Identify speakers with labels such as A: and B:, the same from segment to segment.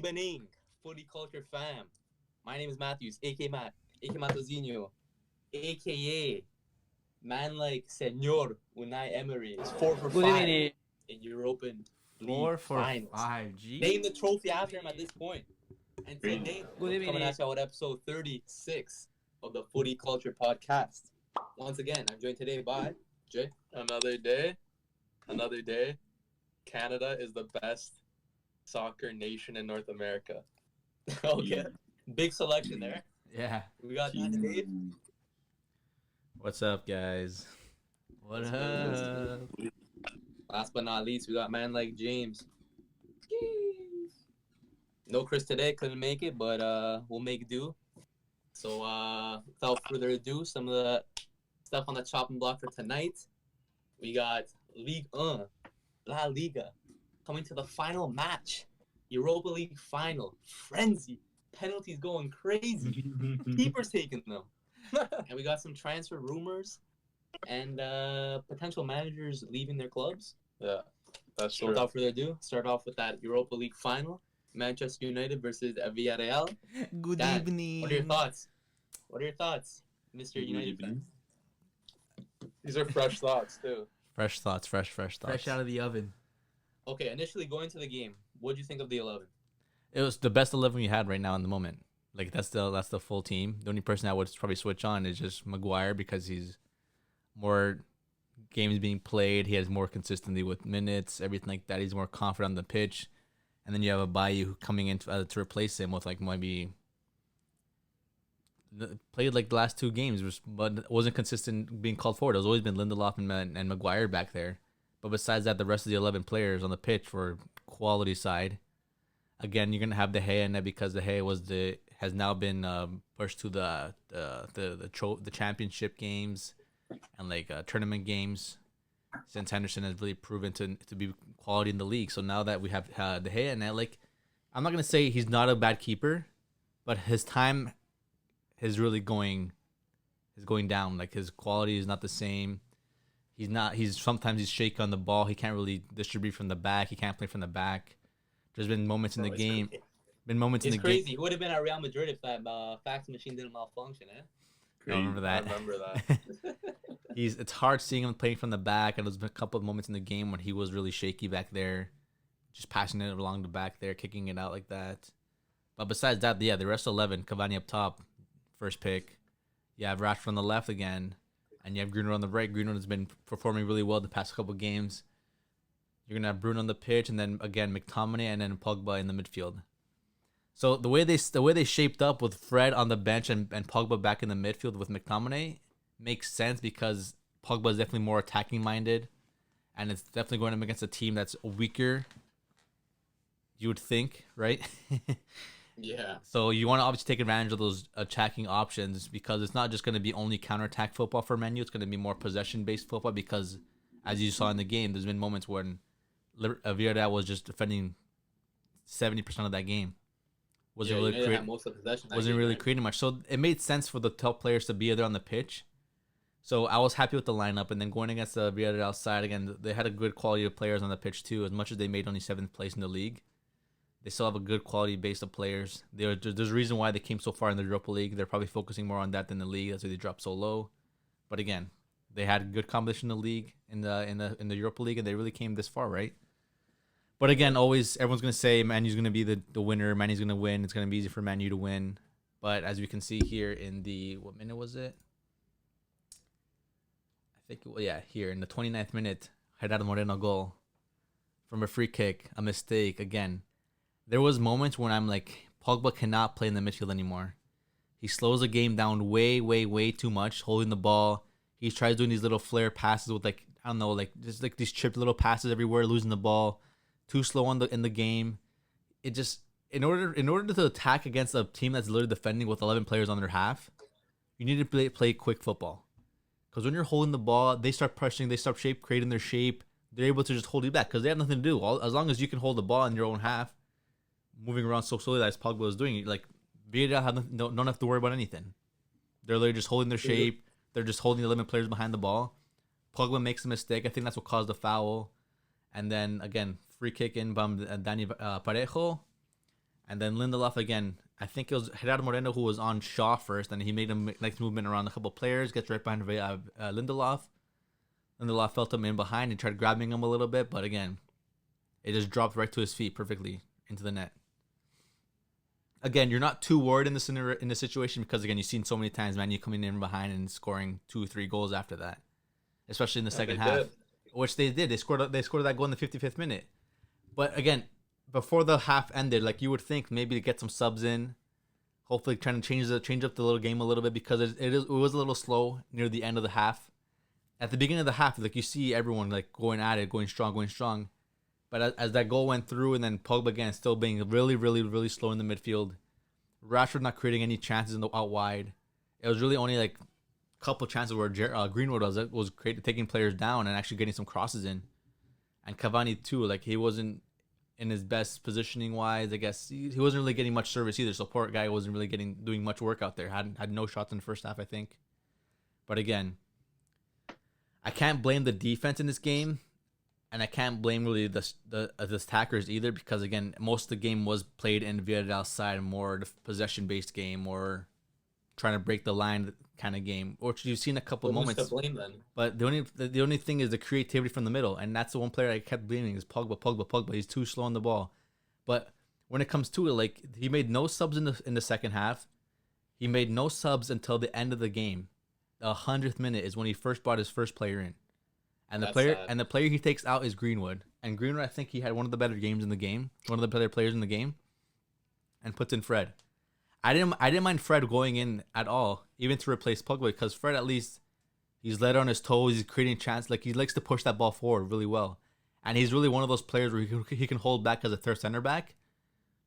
A: evening, Footy Culture fam. My name is Matthews, aka Matt, aka Matozinho, aka man like Senor Unai Emery is 4 for 5 in Europa League
B: 4 for
A: Finals.
B: 5. G.
A: Name the trophy after him at this point. And today, we're coming at you with episode 36 of the Footy Culture podcast. Once again, I'm joined today by Jay.
C: Another day. Canada is the best soccer nation in North America.
A: Okay. Big selection there.
B: Yeah.
A: We got Dave.
B: What's up, guys? What up?
A: Last but not least, we got man like James. No Chris today, couldn't make it, but we'll make do. So without further ado, some of the stuff on the chopping block for tonight. We got Ligue 1, La Liga, coming to the final match. Europa League Final. Frenzy. Penalties going crazy. Keepers taking them. And we got some transfer rumors and potential managers leaving their clubs.
C: Yeah, that's
A: So
C: true.
A: without further ado, start off with that Europa League Final. Manchester United versus Villarreal.
B: Good
A: Dan,
B: evening.
A: What are your thoughts, Mr. United fan?
C: These are fresh thoughts too.
B: Fresh thoughts. Fresh thoughts.
D: Fresh out of the oven.
A: Okay, initially going to the game, what did you think of the 11?
B: It was the best 11 we had right now in the moment. Like that's the full team. The only person I would probably switch on is just Maguire because he's more games being played. He has more consistency with minutes, everything like that. He's more confident on the pitch. And then you have a Bayou coming in to replace him with like maybe played like the last two games, but wasn't consistent being called forward. It's always been Lindelof and Maguire back there. But besides that, the rest of the 11 players on the pitch were quality side. Again, you're gonna have De Gea in there because De Gea has now been pushed to the championship games and like tournament games since Henderson has really proven to be quality in the league. So now that we have De Gea and like, I'm not gonna say he's not a bad keeper, but his time is really going down. Like his quality is not the same. Sometimes he's shaky on the ball. He can't really distribute from the back. He can't play from the back. There's been moments in the game.
A: Crazy.
B: It's
A: crazy. He would have been at Real Madrid if that fax machine didn't malfunction, eh?
B: I remember that.
C: I remember that.
B: It's hard seeing him playing from the back, and there's been a couple of moments in the game when he was really shaky back there, just passing it along the back there, kicking it out like that. But besides that, yeah, the rest of 11, Cavani up top, first pick. You have Rashford on the left again, and you have Bruno on the right. Bruno has been performing really well the past couple of games. You're going to have Bruno on the pitch, and then, again, McTominay, and then Pogba in the midfield. So the way they shaped up with Fred on the bench and Pogba back in the midfield with McTominay makes sense because Pogba is definitely more attacking-minded, and it's definitely going up against a team that's weaker, you would think, right?
A: Yeah.
B: So you want to obviously take advantage of those attacking options because it's not just going to be only counterattack football for Man U. It's going to be more possession-based football because, as you saw in the game, there's been moments when Villarreal was just defending 70% of that game. Wasn't really creating much. So it made sense for the top players to be there on the pitch. So I was happy with the lineup. And then going against the Villarreal side, again, they had a good quality of players on the pitch too. As much as they made only 7th place in the league, they still have a good quality base of players. There's a reason why they came so far in the Europa League. They're probably focusing more on that than the league. That's why they dropped so low. But again, they had good competition in the league, in the Europa League, and they really came this far, right? But again, always everyone's gonna say Man U's gonna be the winner. Man U's gonna win. It's gonna be easy for Man U to win. But as we can see here in the what minute was it? I think here in the 29th minute, Gerardo Moreno goal from a free kick, a mistake again. There was moments when I'm like, Pogba cannot play in the midfield anymore. He slows the game down way too much, holding the ball. He tries doing these little flare passes with just like these chipped little passes everywhere, losing the ball. Too slow in the game. It just in order to attack against a team that's literally defending with 11 players on their half, you need to play quick football. Because when you're holding the ball, they start pressing, they start creating their shape. They're able to just hold you back because they have nothing to do. As long as you can hold the ball in your own half, moving around so slowly as Pogba was doing, like Villarreal don't have to worry about anything. They're literally just holding their shape. They're just holding the 11 players behind the ball. Pogba makes a mistake. I think that's what caused the foul. And then again, free kick in by Dani Parejo. And then Lindelof again. I think it was Gerardo Moreno who was on Shaw first, and he made a nice movement around a couple players, gets right behind Lindelof. Lindelof felt him in behind and tried grabbing him a little bit, but again, it just dropped right to his feet perfectly into the net. Again, you're not too worried in this situation because again, you've seen so many times Man U coming in behind and scoring 2-3 goals after that, especially in the second half, which they did. They scored that goal in the 55th minute. But again, before the half ended, like you would think maybe to get some subs in, hopefully trying to change up the little game a little bit because it was a little slow near the end of the half. At the beginning of the half, like you see everyone like going at it, going strong. But as that goal went through, and then Pogba again still being really, really, really slow in the midfield, Rashford not creating any chances out wide. It was really only like a couple chances where Greenwood was taking players down and actually getting some crosses in, and Cavani too. Like he wasn't in his best positioning wise. I guess he wasn't really getting much service either. So poor guy wasn't really doing much work out there. Had no shots in the first half, I think. But again, I can't blame the defense in this game. And I can't blame really the attackers either because, again, most of the game was played in Villarreal's side, more the possession-based game or trying to break the line kind of game, which you've seen a couple of moments.
C: To blame then?
B: But the only thing is the creativity from the middle, and that's the one player I kept blaming is Pogba. He's too slow on the ball. But when it comes to it, like he made no subs in the second half. He made no subs until the end of the game. The 100th minute is when he first brought his first player in. And the player he takes out is Greenwood. And Greenwood, I think he had one of the better games in the game, one of the better players in the game, and puts in Fred. I didn't mind Fred going in at all, even to replace Pogba, because Fred at least he's light on his toes, he's creating chance, like he likes to push that ball forward really well, and he's really one of those players where he can hold back as a third center back,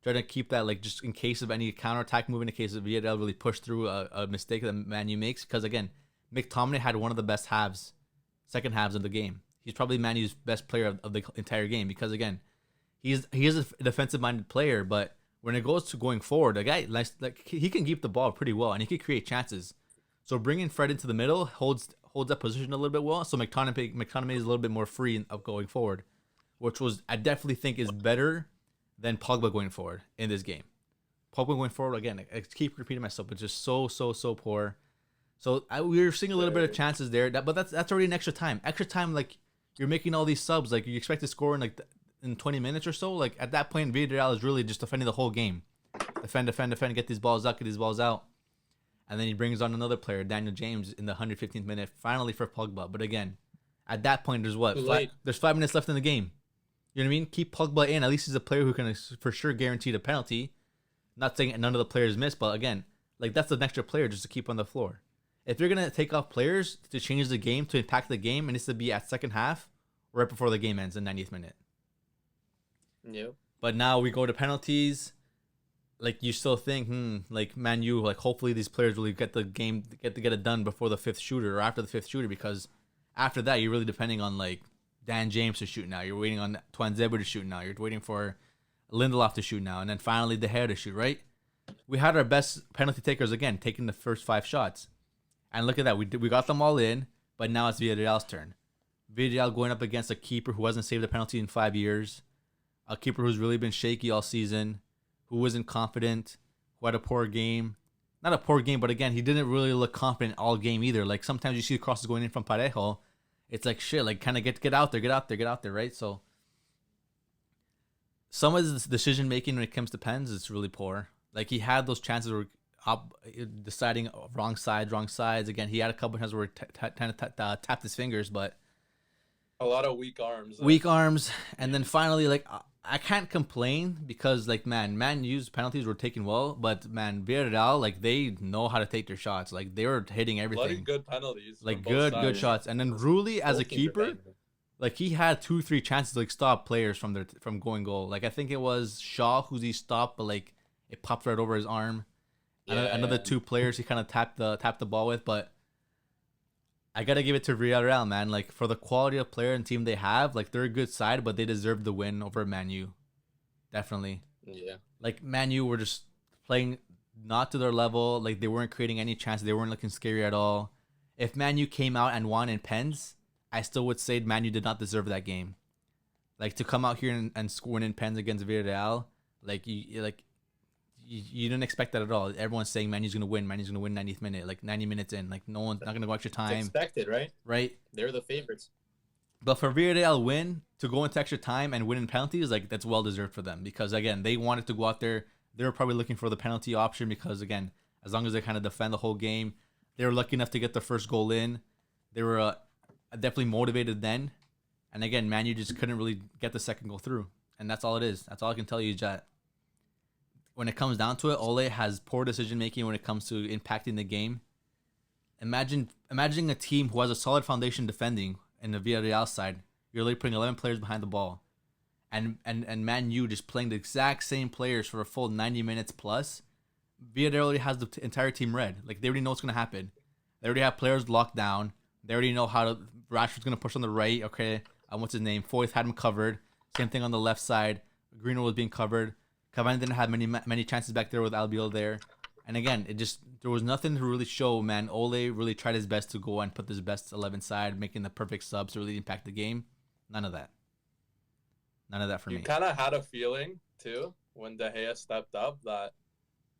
B: trying to keep that like just in case of any counterattack move, in case of Villarreal really push through a mistake that Man U makes, because again, McTominay had one of the best second halves of the game. He's probably Man U's best player of the entire game because again, he is a defensive minded player, but when it goes to going forward, the guy like he can keep the ball pretty well and he can create chances. So bringing Fred into the middle holds that position a little bit well. So McTominay is a little bit more free of going forward, which I definitely think is better than Pogba going forward in this game. Pogba going forward again, I keep repeating myself, but just so poor. So we were seeing a little bit of chances there, but that's already an extra time. Extra time, like you're making all these subs, like you expect to score in 20 minutes or so. Like at that point, Villarreal is really just defending the whole game, defend, get these balls out, and then he brings on another player, Daniel James, in the 115th minute, finally for Pogba. But again, at that point, there's 5 minutes left in the game. You know what I mean? Keep Pogba in. At least he's a player who can for sure guarantee the penalty. Not saying none of the players miss, but again, like that's an extra player just to keep on the floor. If you're going to take off players to change the game, to impact the game, it needs to be at second half, right before the game ends in 90th minute.
C: Yep.
B: But now we go to penalties. Like, you still think, like, Man U, like, hopefully these players really get it done before the 5th shooter or after the 5th shooter, because after that, you're really depending on, like, Dan James to shoot now. You're waiting on Tuanzebe to shoot now. You're waiting for Lindelof to shoot now. And then finally, De Gea to shoot, right? We had our best penalty takers, again, taking the first 5 shots. And look at that. We got them all in, but now it's Villarreal's turn. Villarreal going up against a keeper who hasn't saved a penalty in 5 years. A keeper who's really been shaky all season, who wasn't confident, who had a poor game. Not a poor game, but again, he didn't really look confident all game either. Like sometimes you see the crosses going in from Parejo. It's like shit, like kind of get out there, right? So some of his decision making when it comes to pens is really poor. Like he had those chances where deciding wrong sides. Again, he had a couple of times where he tapped his fingers, but
C: a lot of weak arms.
B: And then finally, like I can't complain because like Man U's penalties were taken well, but man, Villarreal, like they know how to take their shots. Like they were hitting everything.
C: A lot of good penalties.
B: Like good shots. And then Rulli as a keeper, like he had 2-3 chances to like stop players from going goal. Like I think it was Shaw who he stopped, but like it popped right over his arm. Another 2 players he kind of tapped the ball with, but I gotta give it to Villarreal, man. Like for the quality of player and team they have, like they're a good side, but they deserve the win over Man U. Definitely.
C: Yeah.
B: Like Man U were just playing not to their level. Like they weren't creating any chances. They weren't looking scary at all. If Man U came out and won in pens, I still would say Man U did not deserve that game. Like to come out here and win in pens against Villarreal, like you didn't expect that at all. Everyone's saying Man U's gonna win. Man U's gonna win 90th minute, like 90 minutes in. Like no one's not gonna go extra
A: It's
B: time,
A: expected, right?
B: right?
A: They're the favorites.
B: But for Villarreal win to go into extra time and win in penalties, like that's well deserved for them because again they wanted to go out there. They were probably looking for the penalty option because again, as long as they kind of defend the whole game, they were lucky enough to get the first goal in. They were definitely motivated then, and again, Man U just couldn't really get the second goal through, and that's all it is. That's all I can tell you, Jet. When it comes down to it, Ole has poor decision making when it comes to impacting the game. Imagining a team who has a solid foundation defending in the Villarreal side, you're literally putting 11 players behind the ball, and Man U just playing the exact same players for a full 90 minutes plus. Villarreal already has the entire team read. Like they already know what's gonna happen. They already have players locked down. They already know how to. Rashford's gonna push on the right. Okay, what's his name? Foyth had him covered. Same thing on the left side. Greenwood was being covered. Cavani didn't have many chances back there with Albiol there. And again, there was nothing to really show, man. Ole really tried his best to go and put this best 11 side, making the perfect subs to really impact the game. None of that. None of that for me.
C: You kind of had a feeling, too, when De Gea stepped up that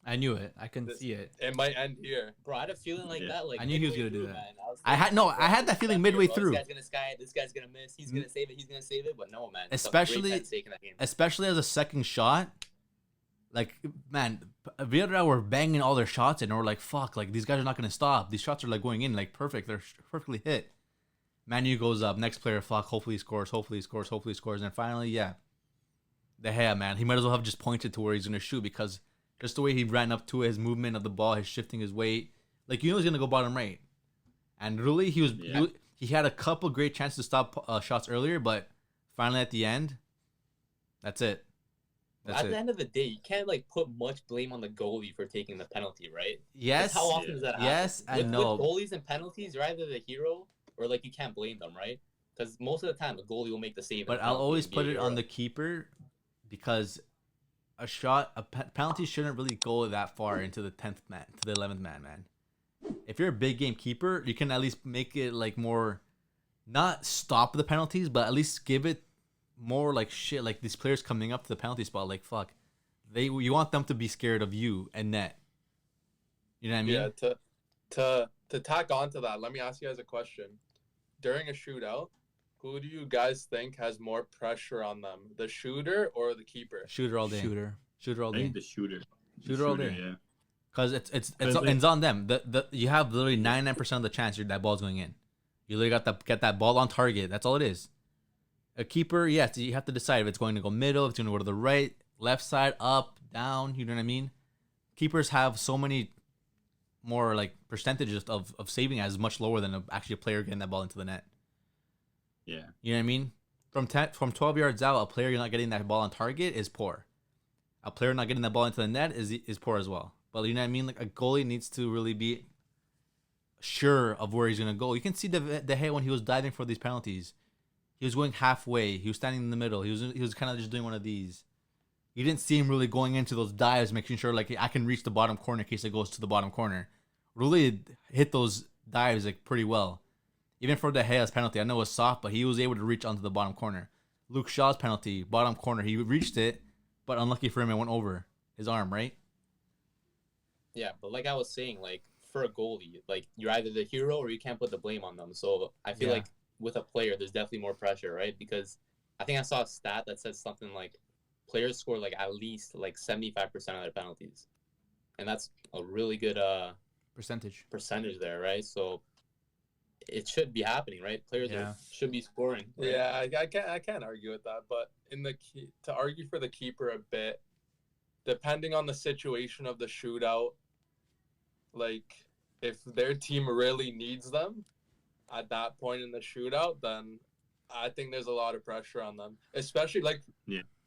B: I knew it. I couldn't see it.
C: it might end here.
A: Bro, I had a feeling like that. Like
B: I knew he was
A: midway
B: gonna do
A: through,
B: that.
A: man.
B: I had that feeling midway through.
A: This guy's gonna sky it. This guy's gonna miss. He's gonna save it. He's gonna save it. But no, man.
B: Especially as a second shot. Like, man, Villarreal were banging all their shots and we're like, fuck, like, these guys are not going to stop. These shots are, like, going in, like, perfect. They're perfectly hit. Manu goes up. Next player, fuck, hopefully he scores, hopefully he scores, hopefully he scores. And finally, yeah. De Gea, man, he might as well have just pointed to where he's going to shoot because just the way he ran up to it, his movement of the ball, his shifting his weight, like, you know he's going to go bottom right. And really, he had a couple great chances to stop shots earlier, but finally at the end, that's it.
A: At the end of the day, you can't like put much blame on the goalie for taking the penalty, right?
B: Yes.
A: How often does that happen?
B: Yes, and no.
A: With goalies and penalties, you're either the hero or like you can't blame them, right? Because most of the time, the goalie will make the save.
B: But I'll always put it on the keeper because a penalty shouldn't really go that far into the 10th man, to the 11th man, man. If you're a big game keeper, you can at least make it like more, not stop the penalties, but at least give it more like shit, like these players coming up to the penalty spot, like fuck, you want them to be scared of you and net. You know what I mean?
C: Yeah. To tack on to that, let me ask you guys a question. During a shootout, who do you guys think has more pressure on them, the shooter or the keeper?
B: Shooter all day. Shooter all day.
D: I think the shooter.
B: Shooter all day.
D: Yeah.
B: Because it's on them. You have literally 99% of the chance that ball's going in. You literally get that ball on target. That's all it is. A keeper, yes, you have to decide if it's going to go middle, if it's going to go to the right, left side, up, down. You know what I mean? Keepers have so many more like percentages of saving as much lower than actually a player getting that ball into the net.
D: Yeah.
B: You know what I mean? From 12 yards out, a player not getting that ball on target is poor. A player not getting that ball into the net is poor as well. But you know what I mean? Like a goalie needs to really be sure of where he's going to go. You can see De Gea when he was diving for these penalties. He was going halfway. He was standing in the middle. He was kind of just doing one of these. You didn't see him really going into those dives, making sure like I can reach the bottom corner in case it goes to the bottom corner. Really hit those dives like pretty well. Even for De Gea's penalty, I know it was soft, but he was able to reach onto the bottom corner. Luke Shaw's penalty, bottom corner, he reached it, but unlucky for him, it went over his arm, right?
A: Yeah, but like I was saying, like for a goalie, like you're either the hero or you can't put the blame on them. So I feel like with a player, there's definitely more pressure, right? Because I think I saw a stat that says something like players score like at least like 75% of their penalties, and that's a really good percentage there, right? So it should be happening, right? Players should be scoring. Right?
C: Yeah, I can't argue with that, but to argue for the keeper a bit, depending on the situation of the shootout, like if their team really needs them at that point in the shootout, then I think there's a lot of pressure on them, especially like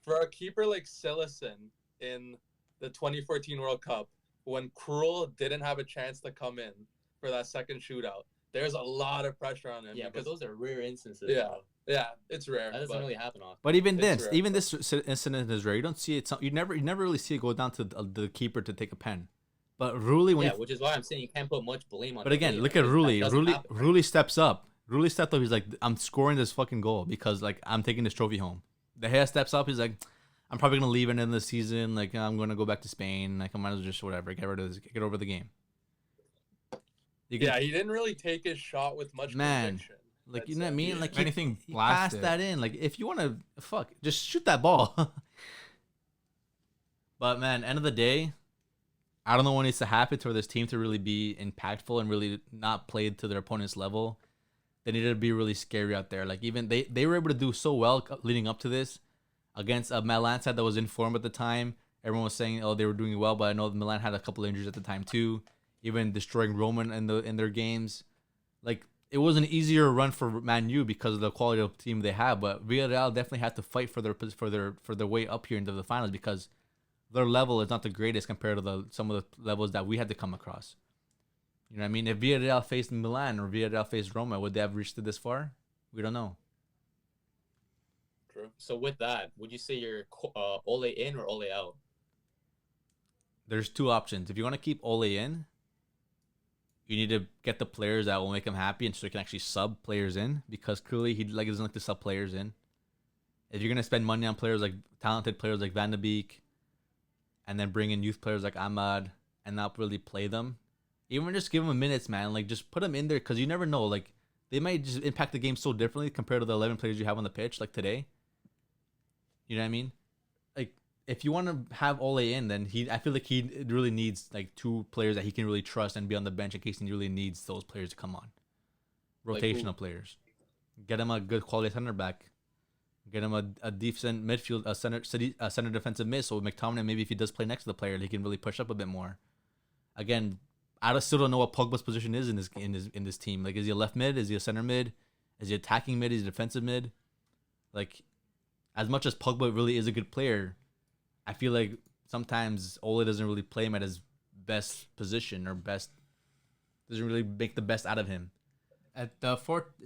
C: for a keeper like Cillessen in the 2014 World Cup when Krul didn't have a chance to come in for that second shootout. There's a lot of pressure on him.
A: Yeah, but those are rare instances.
C: Yeah, it's rare.
A: That doesn't really happen often.
B: But even this incident is rare. You don't see it. You never really see it go down to the keeper to take a pen. But Rulli,
A: which is why I'm saying you can't put much blame on.
B: But again, look at Rulli. Rulli steps up. Rulli stepped up. He's like, I'm scoring this fucking goal because like I'm taking this trophy home. De Gea steps up. He's like, I'm probably gonna leave it in the season. Like I'm gonna go back to Spain. Like I might as well just whatever, get rid of this, get over the game.
C: Yeah, he didn't really take his shot with much conviction.
B: Like, you know what I mean? Like,
D: If anything,
B: he
D: blast
B: passed
D: it.
B: that in. Like, if you want to, just shoot that ball. But, man, end of the day, I don't know what needs to happen for this team to really be impactful and really not play to their opponent's level. They needed to be really scary out there. Like, even they were able to do so well leading up to this against a Milan side that was in form at the time. Everyone was saying, oh, they were doing well, but I know Milan had a couple of injuries at the time, too. Even destroying Roman in their games. Like, it was an easier run for Man U because of the quality of team they have, but Villarreal definitely had to fight for their way up here into the finals because their level is not the greatest compared to some of the levels that we had to come across. You know what I mean? If Villarreal faced Milan or Villarreal faced Roma, would they have reached it this far? We don't know.
A: True. So with that, would you say you're Ole in or Ole out?
B: There's two options. If you want to keep Ole in, you need to get the players that will make him happy, and so you can actually sub players in because clearly he doesn't like to sub players in. If you're gonna spend money on players like talented players like Van de Beek, and then bring in youth players like Ahmad and not really play them, even just give them minutes, man. Like just put them in there because you never know. Like they might just impact the game so differently compared to the 11 players you have on the pitch, like today. You know what I mean? Like if you want to have Ole in, then I feel like he really needs like two players that he can really trust and be on the bench in case he really needs those players to come on. Rotational players. Get him a good quality center back. Get him a decent midfield, a center defensive mid. So McTominay, maybe if he does play next to the player, he can really push up a bit more. Again, I still don't know what Pogba's position is in this team. Like, is he a left mid? Is he a center mid? Is he attacking mid? Is he a defensive mid? Like, as much as Pogba really is a good player, I feel like sometimes Ole doesn't really play him at his best position or doesn't really make the best out of him.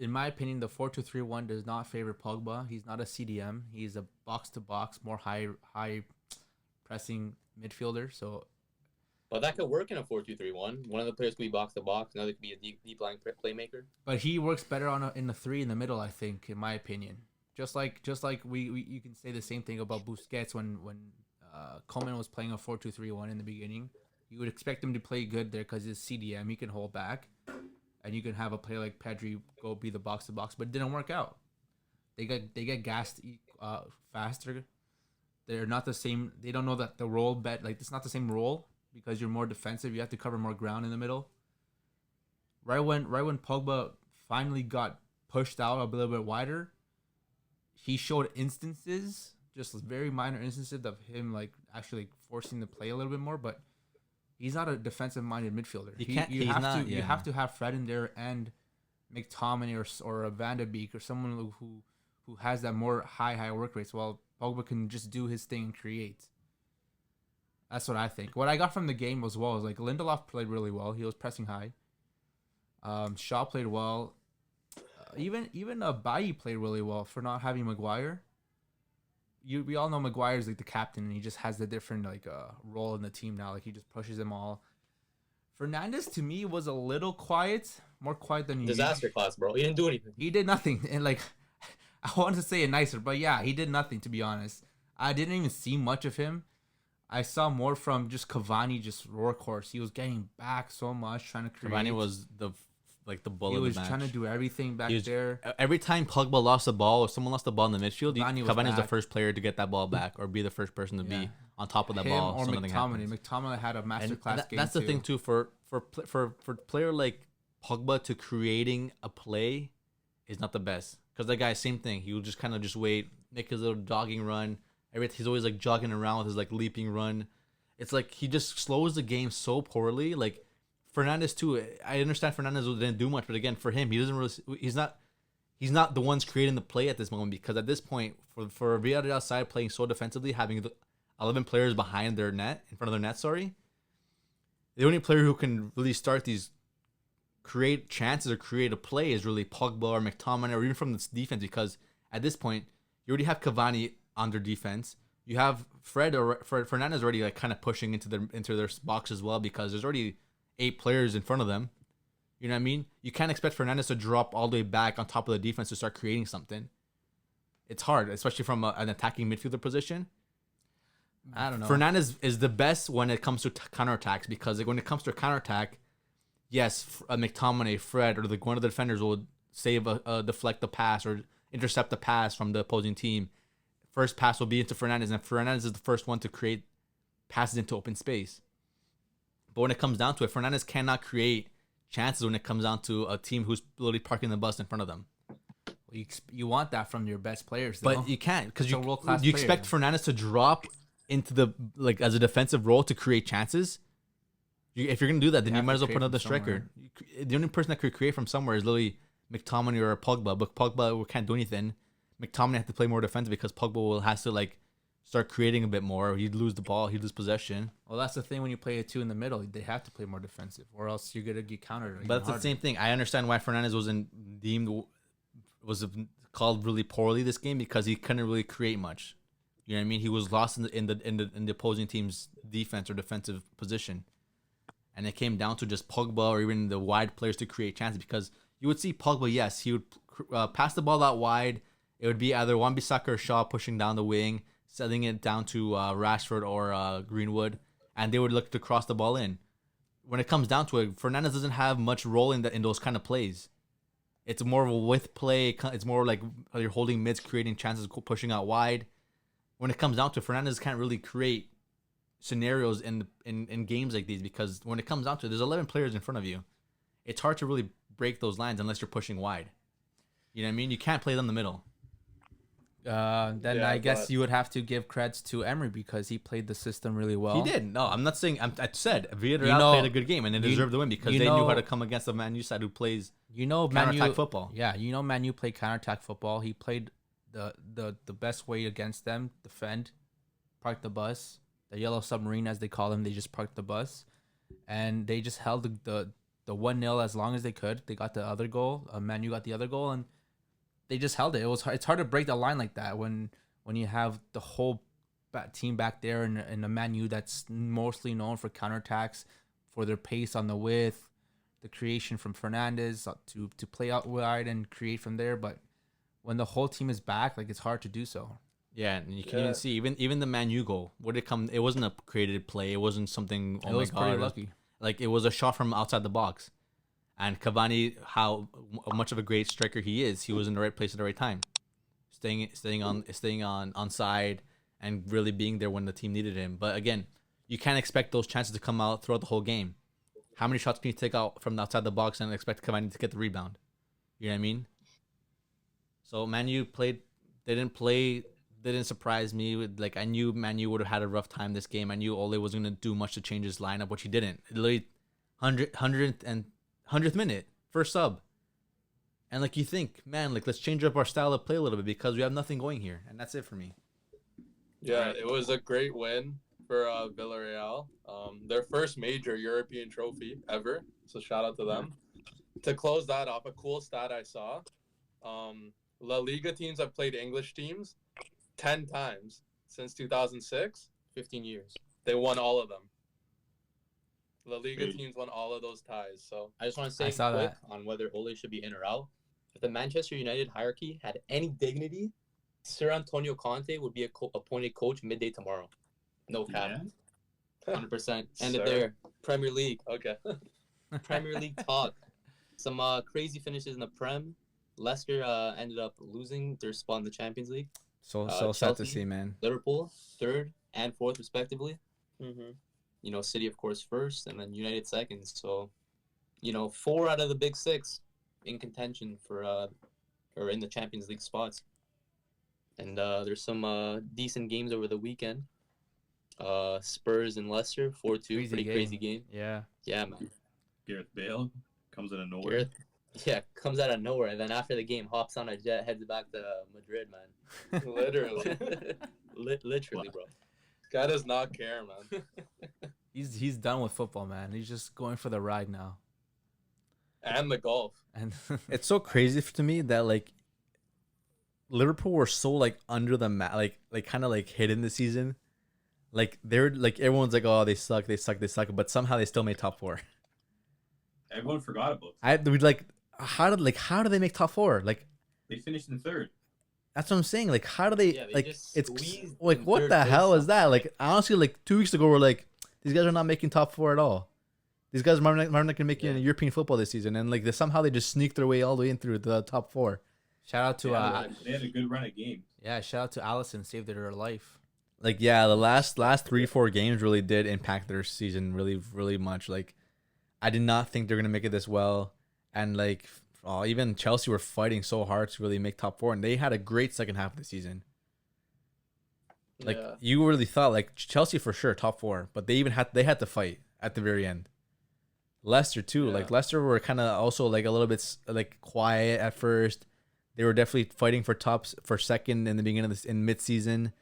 D: In my opinion, the 4-2-3-1 does not favor Pogba. He's not a CDM. He's a box-to-box, more high pressing midfielder. So,
A: but that could work in a 4-2-3-1. One of the players could be box to box, another could be a deep line playmaker.
D: But he works better in the three in the middle, I think, in my opinion. Just like we you can say the same thing about Busquets when Koeman was playing a 4-2-3-1 in the beginning. You would expect him to play good there because he's CDM. He can hold back. And you can have a player like Pedri go be the box to box, but it didn't work out. They get gassed faster. They're not the same. They don't know that the role it's not the same role because you're more defensive. You have to cover more ground in the middle. Right when Pogba finally got pushed out a little bit wider, he showed instances, just very minor instances of him actually forcing the play a little bit more, but. He's not a defensive-minded midfielder. You have to have Fred in there and McTominay or a Van de Beek or someone who has that more high work rates. While Pogba can just do his thing and create. That's what I think. What I got from the game was Lindelof played really well. He was pressing high. Shaw played well. Even Bailly played really well for not having Maguire. We all know Maguire's like the captain, and he just has the different role in the team now. Like he just pushes them all. Fernandes to me was a little quiet, more quiet than
A: disaster class, bro. He didn't do anything.
D: He did nothing, and I wanted to say it nicer, but yeah, he did nothing. To be honest, I didn't even see much of him. I saw more from just Cavani, just workhorse. He was getting back so much, trying to create.
B: Cavani was the bull of the match.
D: He was trying to do everything back there.
B: Every time Pogba lost the ball or someone lost the ball in the midfield, Cavani was the first player to get that ball back or be the first person to be on top of that ball.
D: Or McTominay. McTominay had a masterclass game.
B: That's the thing too for player like Pogba to creating a play is not the best because that guy same thing. He will just kind of just wait, make his little jogging run. He's always jogging around with his leaping run. It's like he just slows the game so poorly. Like Fernandes too. I understand Fernandes didn't do much, but again, for him, he doesn't really. He's not the ones creating the play at this moment because at this point, for Villarreal side playing so defensively, having 11 players behind their net, in front of their net. Sorry, the only player who can really start these create chances or create a play is really Pogba or McTominay or even from this defense because at this point, you already have Cavani on their defense. You have Fernandes already kind of pushing into their box as well because there's already 8 players in front of them. You know what I mean? You can't expect Fernandes to drop all the way back on top of the defense to start creating something. It's hard, especially from an attacking midfielder position.
D: I don't know.
B: Fernandez is the best when it comes to counterattacks because like, when it comes to a counterattack, yes, McTominay, Fred, or like one of the defenders will save deflect the pass or intercept the pass from the opposing team. First pass will be into Fernandez, and Fernandez is the first one to create passes into open space. But when it comes down to it, Fernandez cannot create chances when it comes down to a team who's literally parking the bus in front of them.
D: You want that from your best players, though.
B: But you can't because
D: you
B: expect Fernandez to drop into the like as a defensive role to create chances. If you're gonna do that, then you might as well put another striker. The only person that could create from somewhere is literally McTominay or Pogba. But Pogba can't do anything. McTominay has to play more defensive because Pogba has to like start creating a bit more. He'd lose the ball. He'd lose possession.
D: Well, that's the thing when you play a two in the middle. They have to play more defensive, or else you're gonna get countered.
B: But it's the same thing. I understand why Fernandez was called really poorly this game because he couldn't really create much. You know what I mean? He was lost in the opposing team's defense or defensive position, and it came down to just Pogba or even the wide players to create chances because you would see Pogba. Yes, he would pass the ball out wide. It would be either Wan-Bissaka or Shaw pushing down the wing, setting it down to Rashford or Greenwood, and they would look to cross the ball in. When it comes down to it, Fernandez doesn't have much role in those kind of plays. It's more of a with play. It's more like you're holding mids, creating chances, pushing out wide. When it comes down to it, Fernandez can't really create scenarios in games like these because when it comes down to it, there's 11 players in front of you. It's hard to really break those lines unless you're pushing wide. You know what I mean? You can't play them in the middle.
D: I guess you would have to give creds to Emery because he played the system really well.
B: He did. No, I'm not saying. I said Villarreal played a good game and they deserved the win because they knew how to come against the Man U side who plays counterattack football.
D: Yeah, Man U played counterattack football. He played the best way against them. Defend, park the bus, the yellow submarine as they call them. They just parked the bus, and they just held the 1-0 as long as they could. They got the other goal. Man U got the other goal and they just held it. It's hard to break the line like that when you have the whole team back there in a Man U that's mostly known for counterattacks, for their pace on the width, the creation from Fernandez to play out wide and create from there. But when the whole team is back, like it's hard to do so.
B: Yeah, and you can even see even the Man U goal. What did it come? It wasn't a created play. It wasn't something.
D: It was pretty lucky.
B: Like it was a shot from outside the box. And Cavani, how much of a great striker he is, he was in the right place at the right time, staying on side and really being there when the team needed him. But again, you can't expect those chances to come out throughout the whole game. How many shots can you take out from outside the box and expect Cavani to get the rebound? You know what I mean? So Man U played. They didn't surprise me. Like I knew Man U would have had a rough time this game. I knew Ole wasn't going to do much to change his lineup, which he didn't. Literally 100th minute, first sub. And like you think, man, like let's change up our style of play a little bit because we have nothing going here. And that's it for me.
C: Yeah, it was a great win for Villarreal. Their first major European trophy ever. So shout out to them. To close that off, a cool stat I saw. La Liga teams have played English teams 10 times since 2006.
A: 15 years.
C: They won all of them. La Liga teams won all of those ties. So
A: I just want to say quick on whether Ole should be in or out. If the Manchester United hierarchy had any dignity, Sir Antonio Conte would be appointed coach midday tomorrow. No cap. 100%. Ended there. Premier League.
C: Okay.
A: Premier League talk. Some crazy finishes in the Prem. Leicester ended up losing their spot in the Champions League.
B: So sad to see, man.
A: Liverpool, 3rd and 4th, respectively.
C: Mm-hmm.
A: You know, City, of course, 1st, and then United 2nd. So, 4 out of the big 6 in contention for or in the Champions League spots. And there's some decent games over the weekend. Spurs and Leicester, 4-2, pretty crazy game.
D: Yeah.
A: Yeah, man.
E: Gareth Bale comes out of nowhere.
A: Comes out of nowhere. And then after the game, hops on a jet, heads back to Madrid, man.
C: Literally.
A: Literally, bro.
C: Guy does not care, man.
D: He's done with football, man. He's just going for the ride now.
C: And the golf.
D: And
B: it's so crazy to me that like Liverpool were so like under the mat, like kind of like hidden this season. Like they're like everyone's like, oh, they suck, but somehow they still made top 4.
E: Everyone forgot about
B: how did they make top 4? Like
E: they finished in 3rd.
B: That's what I'm saying. Like, how do they
A: Yeah, they
B: like?
A: just
B: It's
A: squeezed
B: like,
A: in
B: what
A: third
B: the
A: place
B: hell is that?
A: somehow.
B: Like, honestly, like 2 weeks ago, we're like, these guys are not making top four at all. These guys are not gonna make it in
A: Yeah.
B: European football this season, and like somehow they just sneak their way all the way in through the top four.
D: Shout out to
E: They had a good run of games.
D: yeah, shout out to Allison, saved her life.
B: Like, yeah, the last 3-4 games really did impact their season really much. Like, I did not think they're gonna make it this well, and like, even Chelsea were fighting so hard to really make top four, and they had a great second half of the season. Like,
C: Yeah.
B: you really thought like Chelsea for sure top four, but they had to fight at the very end. Leicester too.
C: Yeah.
B: Like, Leicester were kind of also like a little bit like quiet at first. They were definitely fighting for second in the beginning of this in mid season.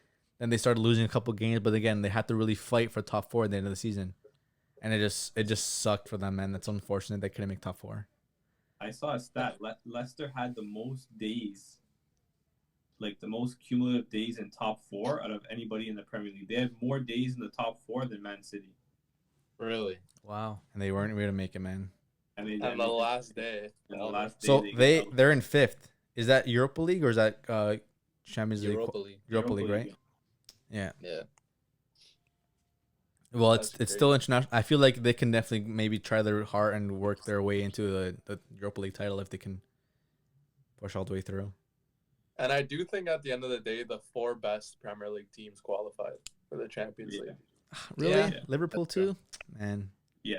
B: Then they started losing a couple games, but again they had to really fight for top four at the end of the season, and it just sucked for them, man. That's unfortunate they couldn't make top four.
E: I saw a stat. Leicester had the most days, like the most cumulative days in top four out of anybody in the Premier League. They had more days in the top four than Man City.
A: Really?
D: Wow.
B: And they weren't able to make it, man.
E: And they
C: On the last day.
E: And the last day
B: So
E: they
B: they're in fifth. Is that Europa League or is that Champions League?
A: Europa League.
B: Europa League, right? Yeah.
A: Yeah.
B: Well,
C: That's
B: it's still international. I feel like they can definitely maybe try their heart and work their way into the Europa League title if they can push all the way through.
C: And I do think at the end of the day, the 4 best Premier League teams qualified for the Champions
E: Yeah.
C: League.
B: Really?
A: Yeah.
B: Liverpool
C: That's true.
B: too? Man.
E: Yeah.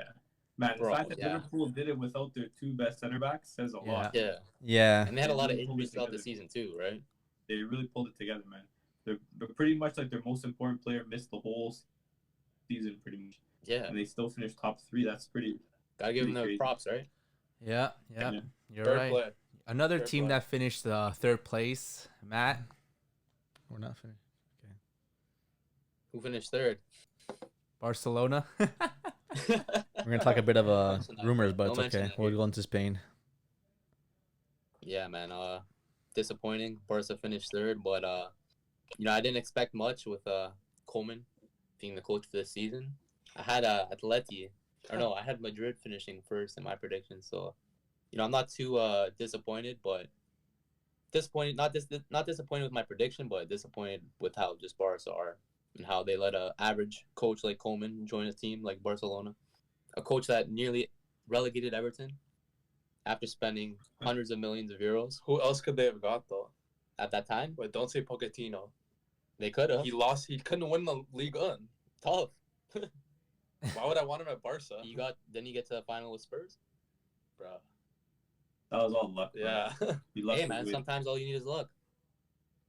E: Man, the
A: Bro,
E: fact that
A: yeah.
E: Liverpool did it without their 2 best center backs says a lot.
A: Yeah.
B: Yeah.
A: And they had a lot of
E: They pulled
A: injuries
E: it
A: throughout the
E: together.
A: season too, right?
E: They really pulled it together, man. They're pretty much like their most important player missed the whole season, pretty much.
A: Yeah.
E: And they still finished top 3. That's pretty.
A: Gotta give them
E: Pretty
A: their
E: crazy.
A: props, right?
D: Yeah, yeah.
E: Yeah.
D: You're
C: Third
D: right.
C: play.
D: Another
C: Fair
D: team
C: play.
D: that finished third place, Matt.
B: We're not finished.
A: Who finished third?
D: Barcelona.
B: We're gonna talk a bit of
A: Mention that,
B: rumors, but
A: don't
B: it's
A: mention
B: okay.
A: that
B: We'll
A: here.
B: go into Spain.
A: Yeah, man. Disappointing. Barca finished third, but I didn't expect much with Koeman being the coach for this season. I had I had Madrid finishing first in my prediction, so I'm not too disappointed, but disappointed not disappointed with my prediction, but disappointed with how just Barca are and how they let a average coach like Koeman join a team like Barcelona, a coach that nearly relegated Everton after spending hundreds of millions of euros
C: Who else could they have got, though?
A: at that time.
C: But don't say Pochettino.
A: They could have.
C: He lost. He couldn't win the League One.
A: Tough.
C: Why would I want him at Barca?
A: Then you get to the final with Spurs.
C: Bro.
E: That was all luck.
C: Yeah.
E: You lucky
A: Hey man,
E: with-
A: sometimes all you need is luck.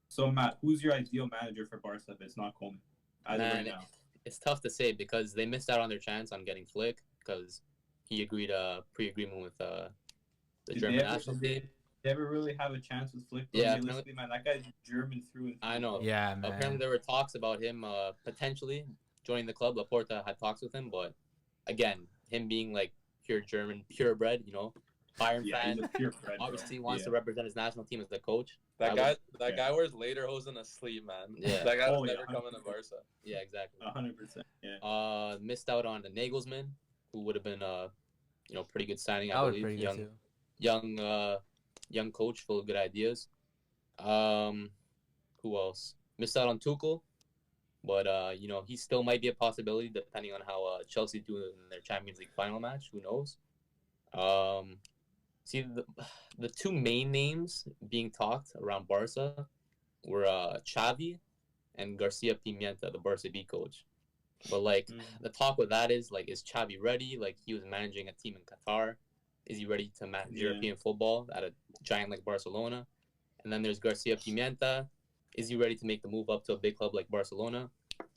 E: So Matt, who's your ideal manager for Barca if it's not Koeman? As of right
A: Man,
E: now.
A: It's tough to say because they missed out on their chance on getting Flick because he agreed a pre-agreement with the
E: Did
A: German
E: they ever-
A: national
E: did they-
A: team.
E: They ever really have a chance with Flick?
A: Yeah,
E: Realistically, man, that guy's German through and through.
A: I know.
D: Yeah, man.
A: Apparently there were talks about him potentially joining the club. Laporta had talks with him, but again, him being like pure German, purebred, Bayern
E: Yeah,
A: fan,
E: he's a purebred, bro.
A: obviously wants
E: Yeah.
A: to represent his national team as the coach.
C: That
A: I
C: guy,
A: would-
C: that guy wears lederhosen asleep, man.
A: Yeah.
C: That guy
E: Oh,
C: was
E: yeah,
C: never coming to Barca.
A: Yeah, exactly.
E: 100%. Yeah.
A: Missed out on the Nagelsmann, who would have been pretty good signing.
D: That
A: I
D: was
A: believe
D: pretty good too.
A: young coach full of good ideas. Who else? Missed out on Tuchel, but he still might be a possibility depending on how Chelsea do in their Champions League final match. Who knows? See the 2 main names being talked around Barca were Xavi and Garcia Pimienta, the Barca B coach. But the talk with that is is Xavi ready? Like he was managing a team in Qatar. Is he ready to manage
E: Yeah.
A: European football at a giant like Barcelona? And then there's Garcia Pimienta. Is he ready to make the move up to a big club like Barcelona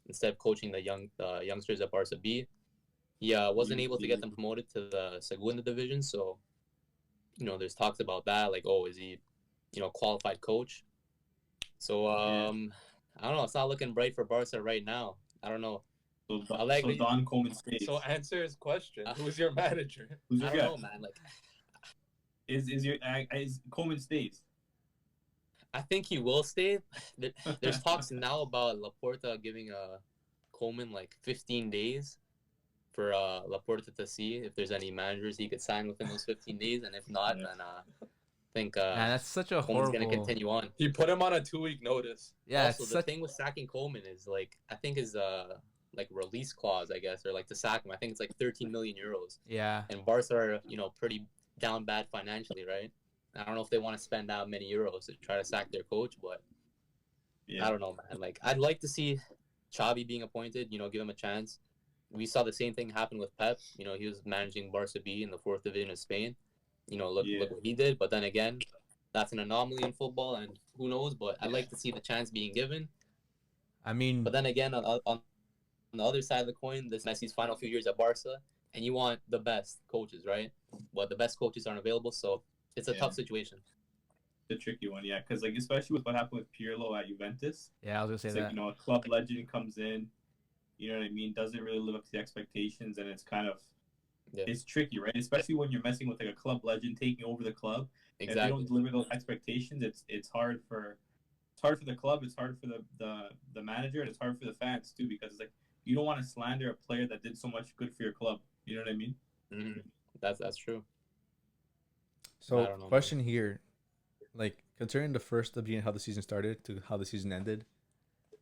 A: instead of coaching the youngsters at Barca B? He wasn't able to get them promoted to the Segunda division, so there's talks about that. Is he qualified coach? So I don't know. It's not looking bright for Barca right now. I don't know.
E: So,
A: I like it.
E: Don Koeman stays.
C: So answer his question. Who's your manager?
E: Who's
A: I
E: your
A: don't
E: guy?
A: know, man.
E: Is Koeman stays?
A: I think he will stay. There's talks now about Laporta giving Koeman 15 days for Laporta to see if there's any managers he could sign within those 15 days, and if not,
E: Yeah.
A: then think
D: Man, that's such a
A: Coleman's
D: horrible.
A: gonna continue on.
C: He put him on a 2-week notice.
D: Yeah,
A: Also,
D: it's
A: the
D: such.
A: thing with sacking Coleman is like I think his like release clause, I guess, or like to sack him. I think it's like 13 million euros.
D: Yeah.
A: And Barca are, pretty down bad financially, right? I don't know if they want to spend that many euros to try to sack their coach, but
E: Yeah.
A: I don't know, man. Like I'd like to see Xavi being appointed. Give him a chance. We saw the same thing happen with Pep. He was managing Barca B in the 4th division of Spain. Look what he did. But then again, that's an anomaly in football, and who knows? But I'd like to see the chance being given.
D: I mean,
A: But then again, on the other side of the coin, this Messi's final few years at Barca, and you want the best coaches, right? But the best coaches aren't available, so it's a tough situation.
E: The tricky one, yeah, because like especially with what happened with Pirlo at Juventus.
D: yeah, I was gonna say
E: It's
D: that.
E: like, a club legend comes in, you know what I mean, doesn't really live up to the expectations, and it's kind of it's tricky, right? Especially when you're messing with like a club legend taking over the club. If they don't deliver those expectations, it's hard for the club, it's hard for the manager, and it's hard for the fans too, because it's like you don't want to slander a player that did so much good for your club. You know what I mean?
A: Mm-hmm. That's true. I
B: So,
A: don't know,
B: question here, like considering the first of how the season started to how the season ended,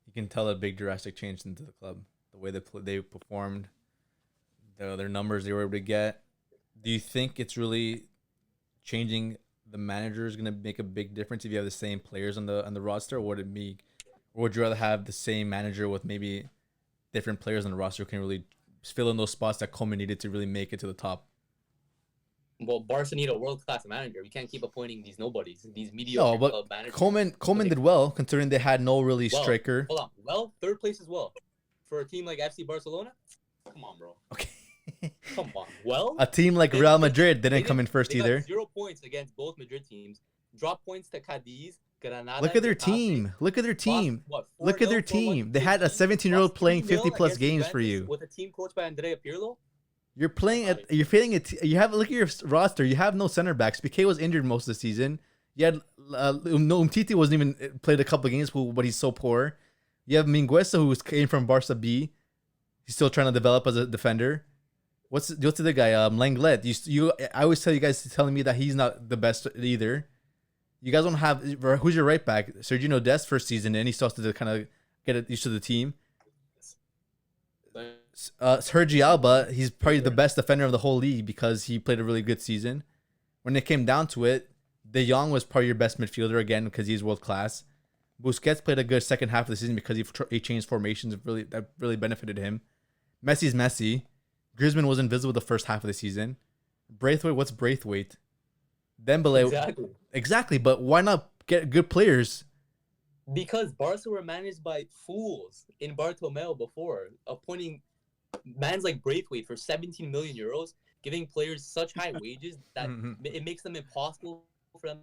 B: you can tell a big drastic change into the club. The way they performed, their numbers they were able to get. Do you think it's really changing? The manager is going to make a big difference if you have the same players on the roster, or would you rather have the same manager with maybe different players on the roster who can really fill in those spots that Koeman needed to really make it to the top?
A: Well, Barca need a world-class manager. We can't keep appointing these nobodies, these mediocre club managers.
B: Coleman did well considering they had no really striker.
A: Hold on. Well, third place as well. For a team like FC Barcelona? Come on, bro.
B: Okay.
A: Come on. Well,
B: A team like Real Madrid didn't come in first
A: they got
B: either.
A: 0 points against both Madrid teams. Drop points to Cadiz, Granada.
B: Look at their
A: Getafe,
B: team. Look at their team.
A: Lost, what,
B: Look at
A: 4-0
B: their
A: for one
B: team. They had a
A: team,
B: 17-year-old
A: lost
B: playing
A: 3-0
B: 50 plus
A: against
B: games for
A: Juventus
B: you.
A: with a team coached by Andrea Pirlo.
B: You're playing at. You're fitting it. You have look at your roster. You have no center backs. Piqué was injured most of the season. You had no Umtiti wasn't even played a couple of games, but he's so poor. You have Mingueza who came from Barca B. He's still trying to develop as a defender. What's the other guy? Langlet. I always tell you guys telling me that he's not the best either. You guys don't have who's your right back? Sergio Dest first season, and he still has to kind of get used to the team. Sergi Alba, he's probably the best defender of the whole league because he played a really good season. When it came down to it, De Jong was probably your best midfielder again because he's world class. Busquets played a good second half of the season because he changed formations. That really benefited him. Messi's Messi. Griezmann was invisible the first half of the season. Braithwaite, what's Braithwaite? Dembele. Exactly, but why not get good players?
A: Because Barca were managed by fools in Bartomeu before, appointing mans like Braithwaite for 17 million euros, giving players such high wages that it makes them impossible for them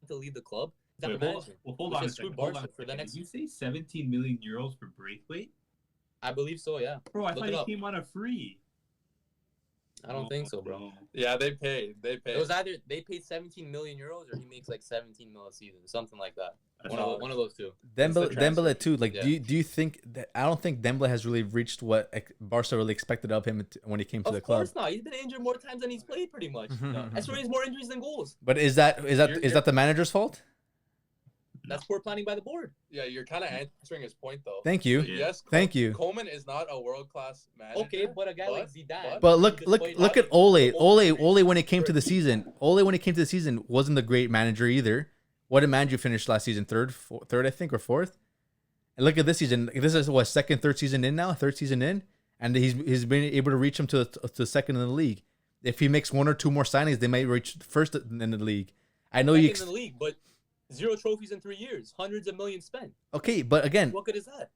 A: to leave the club.
E: Hold on a second. Did you say 17 million euros for Braithwaite?
A: I believe so, yeah.
E: Bro, I thought he came on a free.
A: I don't think so, bro.
C: Yeah, they paid.
A: It was either they paid 17 million euros or he makes like 17 mil a season, something like that. One of those two.
B: Dembele too. Like, do you think that? I don't think Dembele has really reached what Barca really expected of him when he came to the club.
A: Of course not. He's been injured more times than he's played, pretty much. I swear he's more injuries than goals.
B: But is that the manager's fault?
A: That's poor planning by the board.
C: Yeah, you're kind of answering his point though.
B: Thank you.
C: Yes.
B: Thank you.
C: Coleman is not a world-class manager.
A: Okay, but a guy like Zidane.
B: But look at Ole. Ole when it came to the season. Ole when it came to the season wasn't the great manager either. What did Manju finish last season? Third, I think, or fourth. And look at this season. This is what third season in, and he's been able to reach him to second in the league. If he makes one or two more signings, they might reach first in the league. I know
A: in the league, but 0 trophies in 3 years, hundreds of millions spent.
B: Okay, but again,
A: what good is that?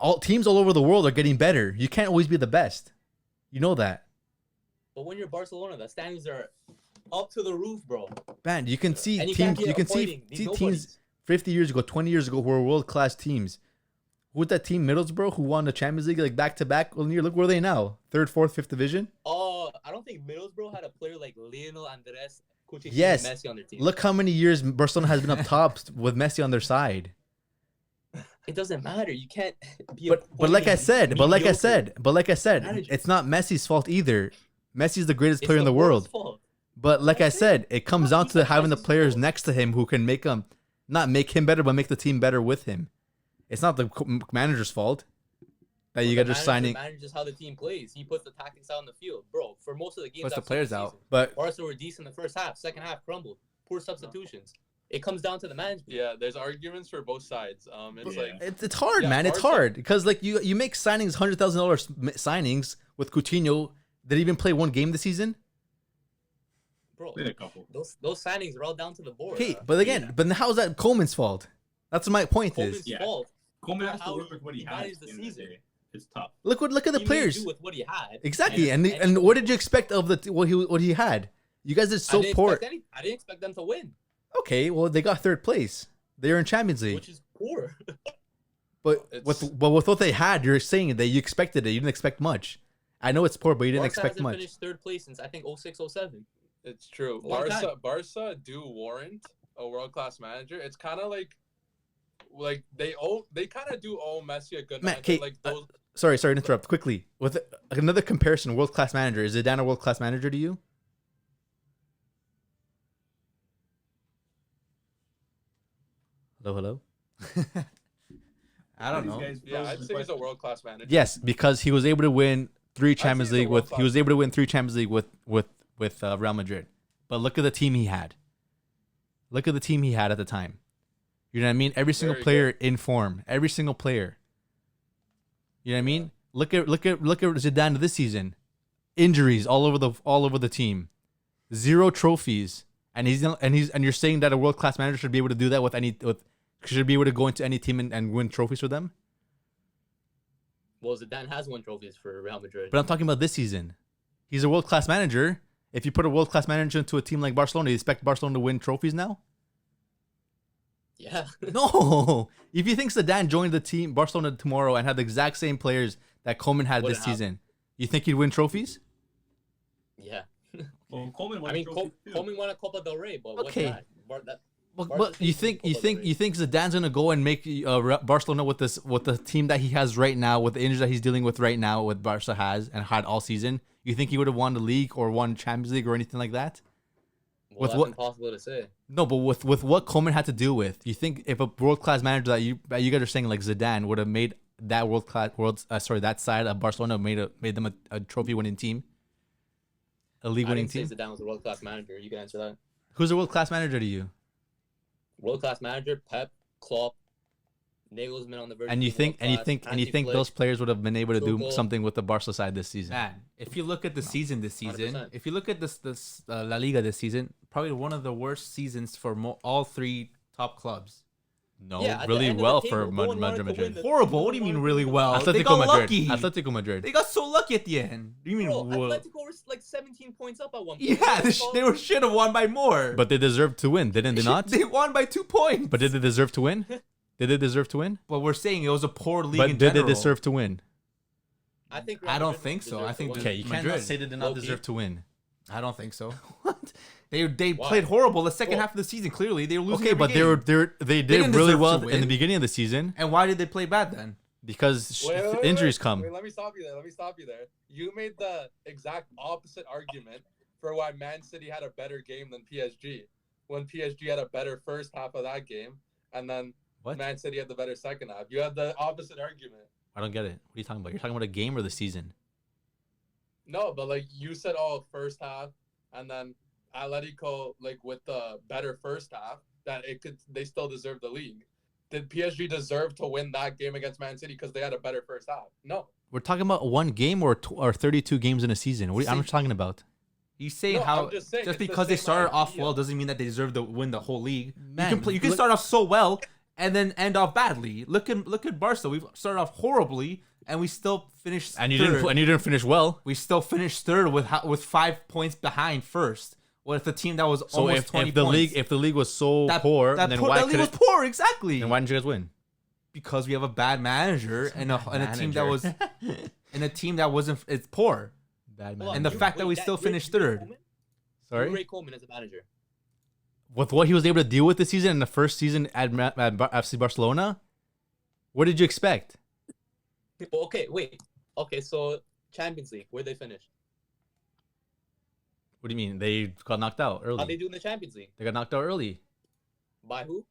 B: All teams all over the world are getting better. You can't always be the best. You know that.
A: But when you're Barcelona, the standings are up to the roof, bro.
B: Man, you can see teams. You can see teams 50 years ago, 20 years ago who were world class teams. Who was that team, Middlesbrough, who won the Champions League like back to back? Look where are they now? Third, fourth, fifth division.
A: Oh, I don't think Middlesbrough had a player like Lionel Andres.
B: Yes.
A: Messi on their team.
B: Look how many years Barcelona has been up top with Messi on their side.
A: It doesn't matter. You can't be.
B: But like I said, it's not Messi's fault either. Messi's the greatest player in the world. But like I said, it comes down to having the
A: Messi's
B: players
A: fault.
B: next to him who can make him, not make him better, but make the team better with him. It's not the manager's fault that you guys are signing.
A: The manager is how the team plays. He puts the tactics out on the field, bro. For most of the games,
D: Puts the
A: I've seen
D: players
A: this
D: out.
A: season,
B: But
A: Barca were decent in the first half. Second half crumbled. Poor substitutions. It comes down to the management.
C: Yeah, there's arguments for both sides. It's
E: Yeah.
C: like
B: it's hard,
C: Yeah,
B: man. It's
C: Barca-
B: hard because like you make signings, $100,000 signings with Coutinho. Did he even play one game this season?
A: Bro,
E: Played a couple.
A: those signings are all down to the board.
B: Okay, but again, but how is that Koeman's fault? That's my point.
A: Coleman's
B: Is
E: Yeah.
A: fault.
E: Koeman has to
A: How
E: work with what he has.
A: managed the
E: at the end of the
A: season.
E: day. It's tough.
B: look at the
A: He made
B: players.
A: do with what he had.
B: Exactly, and what did you expect of what he had? You guys did so poor.
A: I didn't expect them to win,
B: Okay, well they got third place. They're in Champions League,
A: which is poor.
B: but
C: It's-
B: with what they had, you're saying that you expected it. You didn't expect much. I know it's poor, but you didn't
A: Barca
B: expect
A: hasn't
B: much.
A: finished third place since I think 06-07.
C: it's true.
A: Long
C: Barca do warrant a world class manager. It's kind of like they kind of do owe Messi a good
B: Matt,
C: manager.
B: okay,
C: Like those.
B: Sorry to interrupt. Quickly, with another comparison, world class manager, is Zidane a world class manager to you? Hello.
D: I don't
E: These
D: know.
E: guys
C: Yeah,
E: pose
C: I'd
E: the
C: say he's a
E: question.
C: world class manager.
B: Yes, because he was able to win three Champions
C: he's a
B: League with. He
C: world-class
B: was able to win three Champions League with Real Madrid. But look at the team he had. Look at the team he had at the time. You know what I mean? Every single
C: Very
B: player in form. Every single player. You know what I mean? Look at Zidane this season. Injuries all over the team. 0 trophies. And you're saying that a world class manager should be able to do that should be able to go into any team and win trophies for them?
A: Well, Zidane has won trophies for Real Madrid.
B: But I'm talking about this season. He's a world class manager. If you put a world class manager into a team like Barcelona, you expect Barcelona to win trophies now?
A: Yeah.
B: No. If you think Zidane joined the team Barcelona tomorrow and had the exact same players that Koeman had
A: Wouldn't
B: this season, you think he'd win trophies?
A: Yeah.
E: Well, Koeman won
A: I mean,
E: a trophy too.
A: Coleman won a Copa del Rey, but
B: Okay.
A: what's that?
B: But
A: Barca's
B: you
A: team
B: think
A: won Copa del Rey.
B: Zidane's gonna go and make Barcelona with the team that he has right now, with the injuries that he's dealing with right now, with Barca has and had all season? You think he would have won the league or won Champions League or anything like that?
A: Well,
B: with
A: that's
B: what-
A: impossible to say.
B: No, but with what Koeman had to deal with, you think if a world class manager that you guys are saying like Zidane would have made that that side of Barcelona made them a trophy winning team, a league
A: I
B: winning
A: didn't say
B: team?
A: Zidane was a world class manager. You can answer that.
B: Who's a world class manager to you?
A: World class manager, Pep, Klopp, Nagelsmann on the verge.
B: And you
A: of being
B: think and you
A: world-class,
B: think and you
A: Hansi
B: think
A: Flick.
B: those players would have been able to do
A: Tuchel.
B: something with the Barca side this season?
D: Man, if you look at the season this season,
A: 100%.
D: if you look at this La Liga this season, probably one of the worst seasons for all three top clubs.
B: No,
A: Yeah, at the
B: really
A: end of the
B: well
A: table,
B: for
A: no one wanted
B: Madrid.
A: to win
B: Madrid.
A: the-
D: Horrible. What do you mean really well? They
B: Atletico
D: got
B: Madrid.
D: lucky.
B: Atletico Madrid.
D: They got so lucky at the end. You mean
A: Bro,
D: well,
A: Atletico were like 17 points up at one point.
D: yeah, they were should have won by more.
B: But they deserved to win, didn't they not?
D: They won by 2 points.
B: But did they deserve to win? Did they deserve to win?
D: But we're saying it was a poor league
B: But
D: in
B: did
D: general.
B: they deserve to win?
A: I think Real
D: I don't
A: Madrid
D: think so.
A: deserved
D: I
A: to
D: think
A: win.
B: Okay, you cannot
D: Madrid.
B: say they did not
A: Low-key.
B: deserve to win.
D: I don't think so.
B: What?
D: They
A: Why?
D: played horrible the second
A: Bro.
D: half of the season. Clearly, they were losing.
B: Okay,
D: every
B: but
D: game.
B: they
D: didn't
B: did really
D: deserve
B: well
D: to
B: in the
D: win.
B: beginning of the season
D: And why did they play bad then?
B: because
C: Wait,
B: injuries come.
C: Wait, let me stop you there. You made the exact opposite argument for why Man City had a better game than PSG. When PSG had a better first half of that game, and then
B: What?
C: Man City had the better second half. You had the opposite argument.
B: I don't get it. What are you talking about? You're talking about a game or the season?
C: No, but like you said, first half, and then Atletico with the better first half that they still deserve the league. Did PSG deserve to win that game against Man City because they had a better first half? No.
B: We're talking about one game or 32 games in a season. What are you talking about?
D: He's saying
C: No,
D: how
C: I'm just saying, it's the
D: because they
C: same
D: started off
C: idea.
D: well doesn't mean that they deserve to win the whole league.
B: Man,
D: you can
B: look-
D: start off so well and then end off badly. Look at Barca. We've started off horribly and we still finished
B: And you
D: third.
B: didn't finish well.
D: We still finished third with 5 points behind first. With a team that was
B: So
D: almost
B: if
D: 20
B: the
D: points.
B: league was so poor, then
D: that
B: why
D: league was
B: couldn't
D: poor exactly.
B: then why didn't you guys win?
D: Because we have a bad manager and a team that was and a team that wasn't it's poor.
B: Bad
A: Hold on,
D: And the
A: you-
D: fact that
A: wait,
D: we still
A: you-
D: finished
A: you rate
D: third.
A: Koeman? You
B: Sorry.
A: rate Coleman as a manager.
B: With what he was able to deal with this season in the first season at FC Barcelona, what did you expect?
A: Well, okay, wait. Okay, so Champions League, where they finish?
B: What do you mean? They got knocked out early.
A: How they do in the Champions League?
B: They got knocked out early.
A: By who?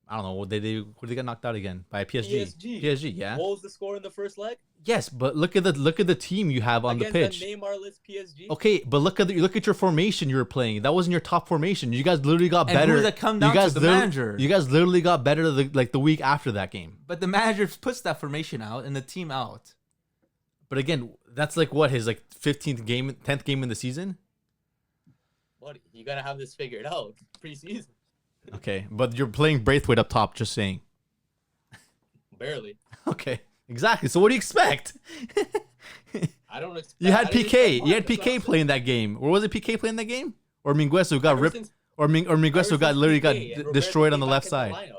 B: I don't know. Who they got knocked out again? By PSG. PSG, yeah.
A: What was the score in the first leg?
B: Yes, but look at the team you have on
A: Against
B: the pitch.
A: The Neymar-less PSG.
B: Okay, but look at your formation you were playing. That wasn't your top formation. You guys literally got
D: And
B: better.
D: who does that come down to? The manager.
B: You guys literally got better the week after that game.
D: But the manager puts that formation out and the team out.
B: But again, that's like what his 15th game, 10th game in the season.
A: Buddy, you gotta have this figured out preseason.
B: Okay, but you're playing Braithwaite up top. Just saying.
A: Barely.
B: Okay, exactly. So what do you expect?
A: I don't expect.
B: You had PK. You had PK playing that game. Or was it PK playing that game? Or Minguesso got ripped. Or Minguesso got destroyed on the left side.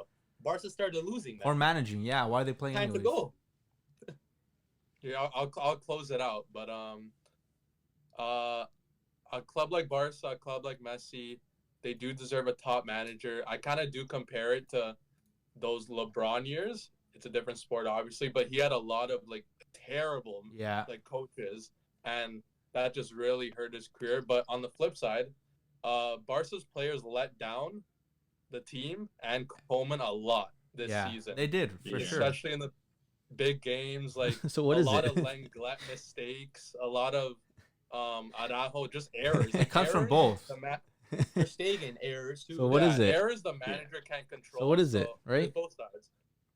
A: Barca started losing.
D: Or managing. Yeah, why are they playing?
A: Time
D: anyways?
A: to go.
C: Yeah, I'll close it out. But a club like Barca, a club like Messi, they do deserve a top manager. I kind of do compare it to those LeBron years. It's a different sport, obviously, but he had a lot of terrible coaches, and that just really hurt his career. But on the flip side, Barca's players let down the team and Koeman a lot this season.
D: They did for sure,
C: especially in the big games.
B: So what is it?
C: A lot of Lenglet mistakes, a lot of Araujo just errors.
D: It comes from both.
A: Ter Stegen errors too.
B: So what is it?
C: Errors the manager can't control.
B: So what is it? Right?
C: Both sides.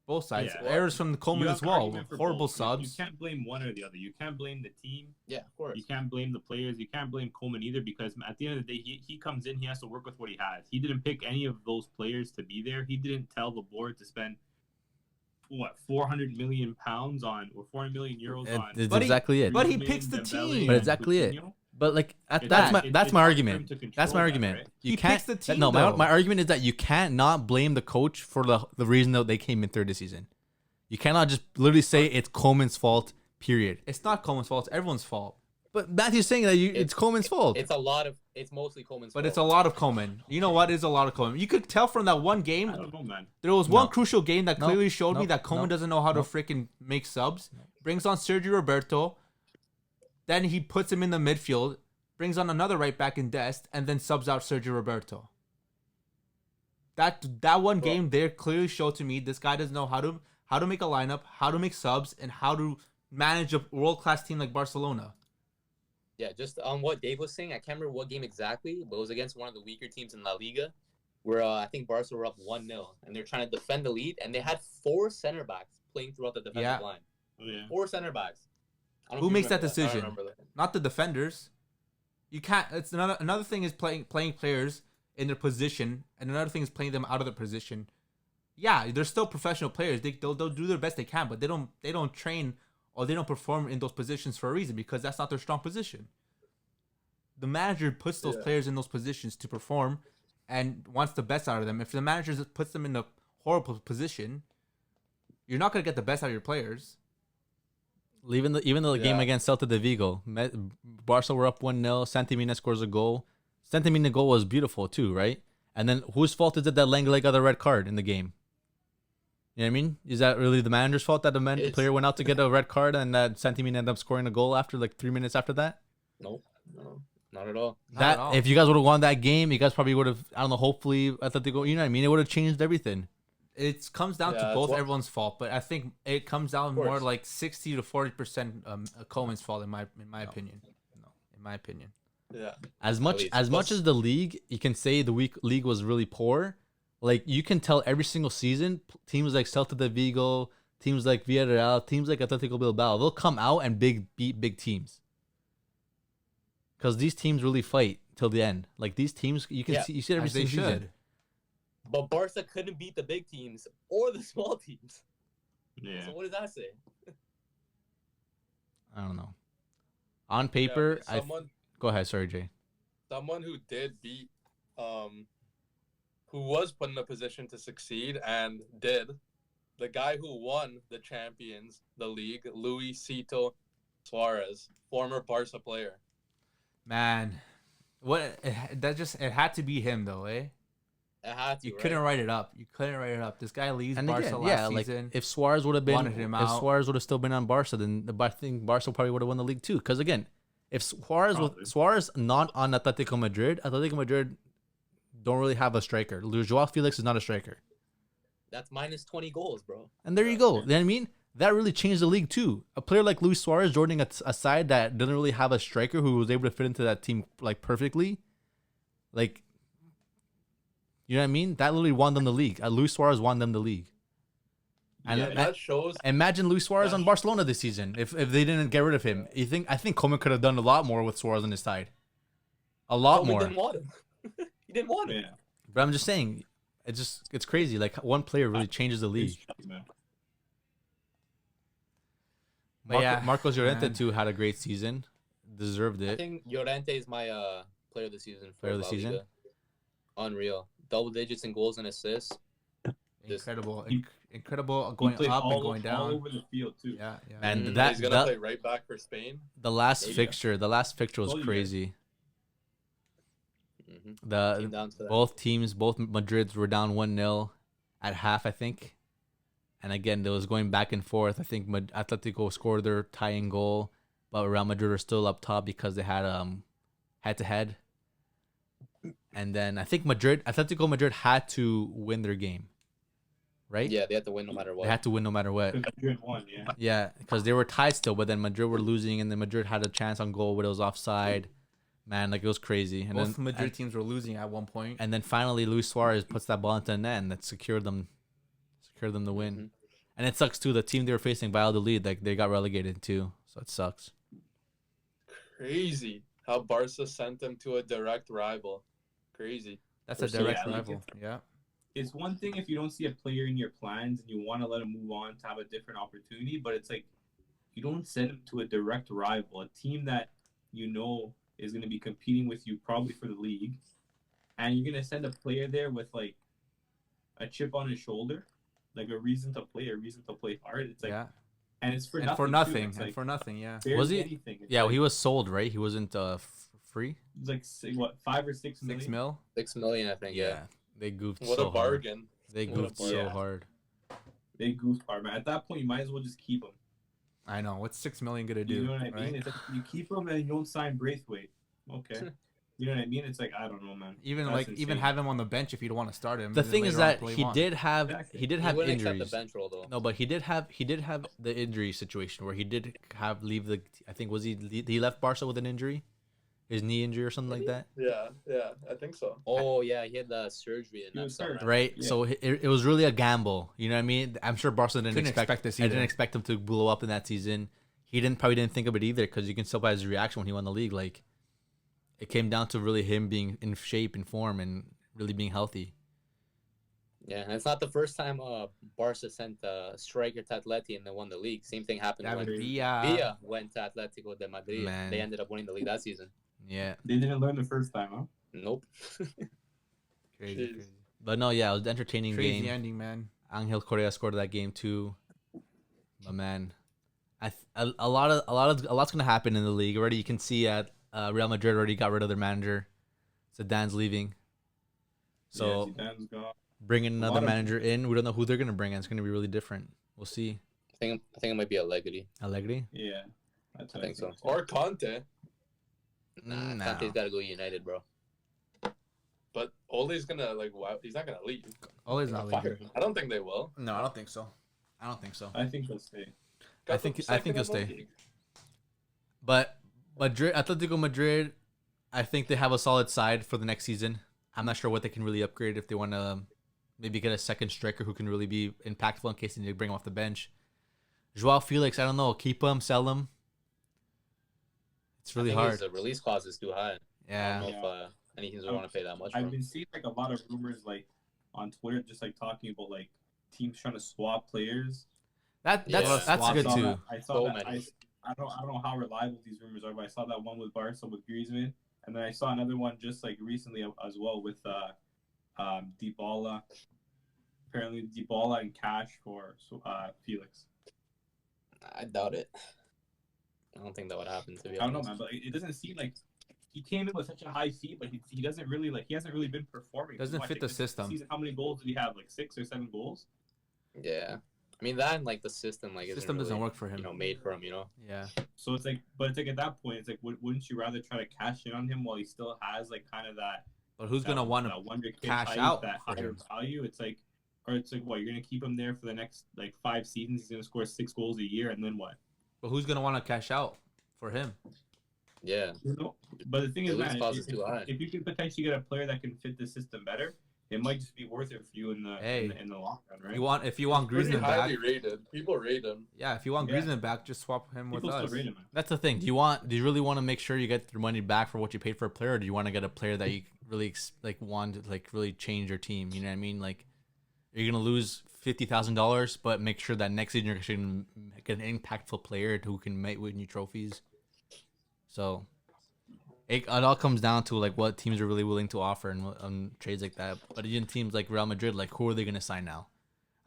D: Both sides.
E: Yeah.
D: Errors from the Koeman as well. Horrible
E: both.
D: subs.
E: You can't blame one or the other. You can't blame the team.
A: Yeah, of course.
E: You can't blame the players. You can't blame Koeman either, because at the end of the day, he comes in, he has to work with what he has. He didn't pick any of those players to be there. He didn't tell the board to spend 400 million pounds on, or 400 million euros on.
B: It's exactly it.
D: But he picks the team.
B: But exactly it. But that's my argument. That's my argument.
E: Right?
B: You
D: He
B: can't.
D: picks the team,
B: No,
D: though.
B: my argument is that you can't not blame the coach for the reason that they came in third this season. You cannot just literally say it's Koeman's fault. Period.
D: It's not Koeman's fault. It's everyone's fault.
B: But Matthew's saying that it's Koeman's fault.
A: It's mostly Koeman's fault.
D: But it's a lot of Koeman. You know what? It's a lot of Koeman. You could tell from that one game.
E: I don't know, man.
D: There was one crucial game that
B: No.
D: clearly showed me
B: No.
D: that Koeman
B: No.
D: doesn't know how to
B: No.
D: freaking make subs. Brings on Sergio Roberto. Then he puts him in the midfield. Brings on another right back in Dest. And then subs out Sergio Roberto. That one game there clearly showed to me this guy doesn't know how to make a lineup, how to make subs, and how to manage a world-class team like Barcelona.
A: Yeah, just on what Dave was saying, I can't remember what game exactly, but it was against one of the weaker teams in La Liga, where I think Barca were up 1-0, and they're trying to defend the lead, and they had 4 center backs playing throughout the defensive line.
E: Oh, yeah.
A: 4 center backs. I don't know
D: Who
A: if you
D: makes that
A: remember I don't
D: decision?
A: remember that.
D: Not the defenders. You can't. It's another thing is playing players in their position, and another thing is playing them out of their position. Yeah, they're still professional players. They'll do their best they can, but they don't train or they don't perform in those positions for a reason, because that's not their strong position. The manager puts those players in those positions to perform and wants the best out of them. If the manager just puts them in a horrible position, you're not going to get the best out of your players.
B: Even though the game against Celta de Vigo, Barca were up 1-0. Santimina scores a goal. Santimina goal was beautiful too, right? And then whose fault is it that Lenglet got a red card in the game? You know what I mean? Is that really the manager's fault that the player went out to get a red card and that Santimina ended up scoring a goal after 3 minutes after that?
A: No, not at all.
B: If you guys would have won that game, you guys probably would have, I don't know, hopefully Atletico, you know what I mean? It would have changed everything.
D: It comes down to both everyone's fault, but I think it comes down more like 60 to 40% Koeman's fault in my opinion. In my opinion.
C: Yeah.
B: As much as the league, you can say the league was really poor. Like you can tell every single season, teams like Celta de Vigo, teams like Villarreal, teams like Atletico Bilbao, they'll come out and beat big teams. Because these teams really fight till the end. Like these teams, you see it every single season.
A: But Barca couldn't beat the big teams or the small teams.
E: Yeah.
A: So what does that say?
B: I don't know. On paper, go ahead. Sorry, Jay.
C: Someone who did beat, who was put in a position to succeed and did, the guy who won the Champions, the league, Luisito Suarez, former Barca player.
D: Man, it had to be him though, eh?
A: It had to.
D: You couldn't write it up. This guy leaves Barca last season.
B: If Suarez would have been, if Suarez would have still been on Barca, then I think Barca probably would have won the league too. Because again, If Suarez not on Atletico Madrid don't really have a striker. Joao Felix is not a striker.
A: That's minus 20 goals, bro.
B: And there you go. You know what I mean? That really changed the league too. A player like Luis Suarez joining a side that didn't really have a striker who was able to fit into that team like perfectly. Like, you know what I mean? That literally won them the league. Luis Suarez won them the league. And
C: that shows.
B: Imagine Luis Suarez on Barcelona this season if they didn't get rid of him. I think Koeman could have done a lot more with Suarez on his side. A lot more.
A: Didn't want him. He didn't want him.
E: Yeah.
B: But I'm just saying, it's crazy. Like one player really changes the league. Marcos Llorente too had a great season. Deserved it.
A: I think Llorente is my player of the season.
B: Player of the season.
A: Unreal. Double digits in goals and assists.
D: Incredible going up and going down.
E: All over the field too.
D: Yeah.
B: And
C: he's gonna play right back for Spain.
B: The last fixture was crazy. Both teams, both Madrids were down 1-0 at half, I think. And again, there was going back and forth. I think Atletico scored their tying goal, but Real Madrid were still up top because they had head-to-head. And then I think Atletico Madrid had to win their game, right?
A: Yeah, they had to win no matter what.
B: They had to win no matter what.
E: Madrid won, yeah.
B: Yeah, because they were tied still, but then Madrid were losing, and then Madrid had a chance on goal, but it was offside. Man, like it was crazy. And
D: both Madrid teams were losing at one point.
B: And then finally, Luis Suarez puts that ball into the net, and that secured them the win. Mm-hmm. And it sucks too. The team they were facing, Valladolid, like they got relegated too, so it sucks.
C: Crazy how Barca sent them to a direct rival. Crazy.
D: That's a direct rival. Yeah.
E: It's one thing if you don't see a player in your plans and you want to let him move on to have a different opportunity, but it's like you don't send him to a direct rival, a team that you know is going to be competing with you probably for the league, and you're going to send a player there with like a chip on his shoulder, like a reason to play hard. It's like, and it's for nothing.
D: For nothing, yeah.
B: Was he? Yeah, well, he was sold, right? He wasn't free.
E: It was like what, 5 or 6 million?
D: 6 mil?
A: 6 million, I think. Yeah.
B: They goofed.
C: What a bargain!
B: They goofed so hard.
E: They goofed hard, man. At that point, you might as well just keep him.
D: I know. What's 6 million gonna do?
E: You know what I mean? It's like you keep him and you don't sign Braithwaite. Okay. You know what I mean? It's like, I don't know, man.
D: Even have him on the bench if you don't want to start him.
B: The thing is that he did have injuries.
A: Accept the bench role, though.
B: No, but he did have the injury situation where he did leave the. I think he left Barca with an injury, his knee injury or something like that.
C: Yeah, I think so.
A: Oh yeah, he had the surgery and that stuff.
B: Right, yeah. So it was really a gamble. You know what I mean? I'm sure Barca didn't expect this. I didn't expect him to blow up in that season. He probably didn't think of it either because you can still buy his reaction when he won the league. Like, it came down to really him being in shape and form and really being healthy.
A: Yeah, and it's not the first time Barca sent a striker to Atleti and they won the league. Same thing happened when Villa went to Atletico de Madrid. Man. They ended up winning the league that season.
B: Yeah.
E: They didn't learn the first time, huh?
A: Nope.
B: Crazy. But no, yeah, it was an entertaining game.
D: Crazy ending, man.
B: Angel Correa scored that game too. But man, a lot's gonna happen in the league already. You can see at Real Madrid already got rid of their manager. Zidane's leaving. So
E: Zidane's gone.
B: Bringing another manager in, we don't know who they're gonna bring in. It's gonna be really different. We'll see.
A: I think it might be Allegri.
B: Allegri?
E: Yeah,
A: I think so.
C: Or Conte.
A: Nah, Conte's got to go United, bro.
C: But Ole's gonna he's not gonna leave.
D: Ole's not leaving.
C: I don't think they will.
D: No, I don't think so.
E: I think he'll stay.
B: I think he'll stay. But Atletico Madrid, I think they have a solid side for the next season. I'm not sure what they can really upgrade if they want to maybe get a second striker who can really be impactful in case they need to bring him off the bench. Joao Felix, I don't know, keep him, sell him. It's really hard.
A: The release clause is too high.
B: Yeah.
A: I don't know if any teams would want to pay that much.
E: I've been seeing a lot of rumors on Twitter, just talking about teams trying to swap players.
B: That's good too.
E: I saw that. I don't know how reliable these rumors are, but I saw that one with Barca with Griezmann, and then I saw another one just recently as well with Dybala. Apparently, Dybala and cash for Felix.
A: I doubt it. I don't think that would happen, to be honest.
E: I don't know, man, but it doesn't seem like he came in with such a high fee, but he doesn't really he hasn't really been performing.
D: Doesn't fit the system.
E: Season, how many goals did he have? 6 or 7 goals?
A: Yeah. I mean that and like the system
D: System doesn't
A: really,
D: work for him.
A: made for him.
D: Yeah.
E: So it's like, but it's like at that point, it's like, wouldn't you rather try to cash in on him while he still has like kind of that?
D: But who's gonna want to
E: $100K
D: cash
E: hype,
D: out
E: that
D: for
E: higher
D: him?
E: value? It's like, or it's like, what, you're gonna keep him there for the next like 5 seasons? He's gonna score 6 goals a year, and then what?
D: But who's gonna want to cash out for him?
A: Yeah.
E: You know? But the thing is,
A: The
E: man,
A: league cost is too high.
E: if you can potentially get a player that can fit the system better, it might just be worth it for you in the in the long run, right?
D: If you want
C: Pretty
D: Griezmann back,
C: highly rated. People rate him.
D: yeah, if you want Griezmann back, just swap him with
E: People still
D: us.
E: rate him, man.
B: That's the thing. Do you really want to make sure you get your money back for what you paid for a player, or do you want to get a player that you really want to really change your team? You know what I mean? Like, you're gonna lose $50,000, but make sure that next season you're gonna get an impactful player who can win you trophies. So it all comes down to like what teams are really willing to offer and trades like that. But even teams like Real Madrid, like, who are they gonna sign now?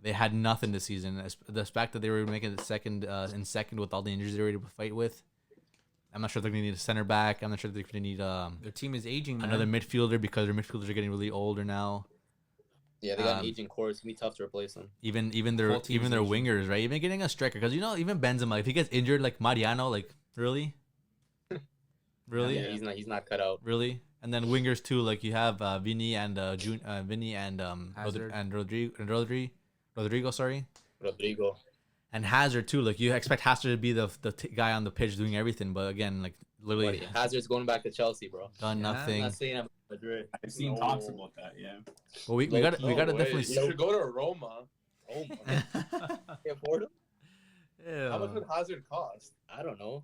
B: They had nothing this season. The fact that they were making it second with all the injuries they were able to fight with. I'm not sure they're gonna need a center back. I'm not sure they're gonna need
D: Their team is aging, man.
B: another midfielder because their midfielders are getting really older now.
A: Yeah, they got an aging core. It's gonna be tough to replace them.
B: Even their
D: Whole team's aging.
B: wingers, right? Even getting a striker, because even Benzema, if he gets injured, like Mariano, like really, really,
A: Yeah, he's not cut out.
B: really. And then wingers too, like you have Vinny and
D: Hazard.
B: Rodrigo, sorry,
A: Rodrigo.
B: and Hazard too. Like you expect Hazard to be the guy on the pitch doing everything, but again, like literally
A: Buddy, Hazard's going back to Chelsea, bro.
B: done
D: Yeah.
A: I'm
B: nothing.
A: not saying I'm Madrid.
E: I've seen talks about that. Yeah.
B: Well, we
A: No
B: gotta
C: No
B: definitely.
C: way. You should go to Roma.
A: Oh my. Can't afford him?
C: How much would Hazard cost?
A: I don't know.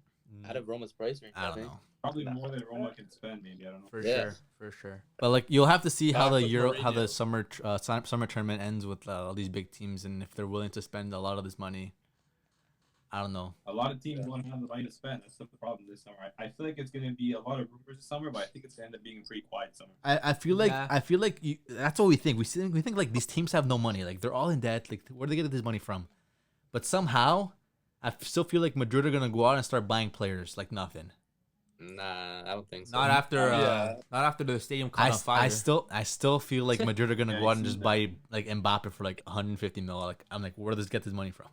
A: Out of Roma's price range.
B: I don't
A: think.
B: know.
E: Probably more than Roma can spend. Maybe I don't know.
B: For sure. But like you'll have to see how
C: Back
B: the
C: with
B: how the
C: Mourinho.
B: summer tournament ends with all these big teams, and if they're willing to spend a lot of this money. I don't know.
E: A lot of teams won't have the money to spend. That's the problem this summer. I feel like it's going to be a lot of rumors this summer, but I think it's going to end up being a pretty quiet summer.
B: I feel like that's what we think. We think like these teams have no money. Like they're all in debt. Like where do they get this money from? But somehow, I still feel like Madrid are gonna go out and start buying players like nothing.
A: Nah, I don't think so.
D: Not after
C: Yeah.
D: not after the stadium caught on fire.
B: I still feel like Madrid are gonna
E: Yeah,
B: go out
E: I've
B: and
E: seen
B: just
E: that.
B: buy like Mbappe for like 150 mil. Like I'm like, where does this get this money from?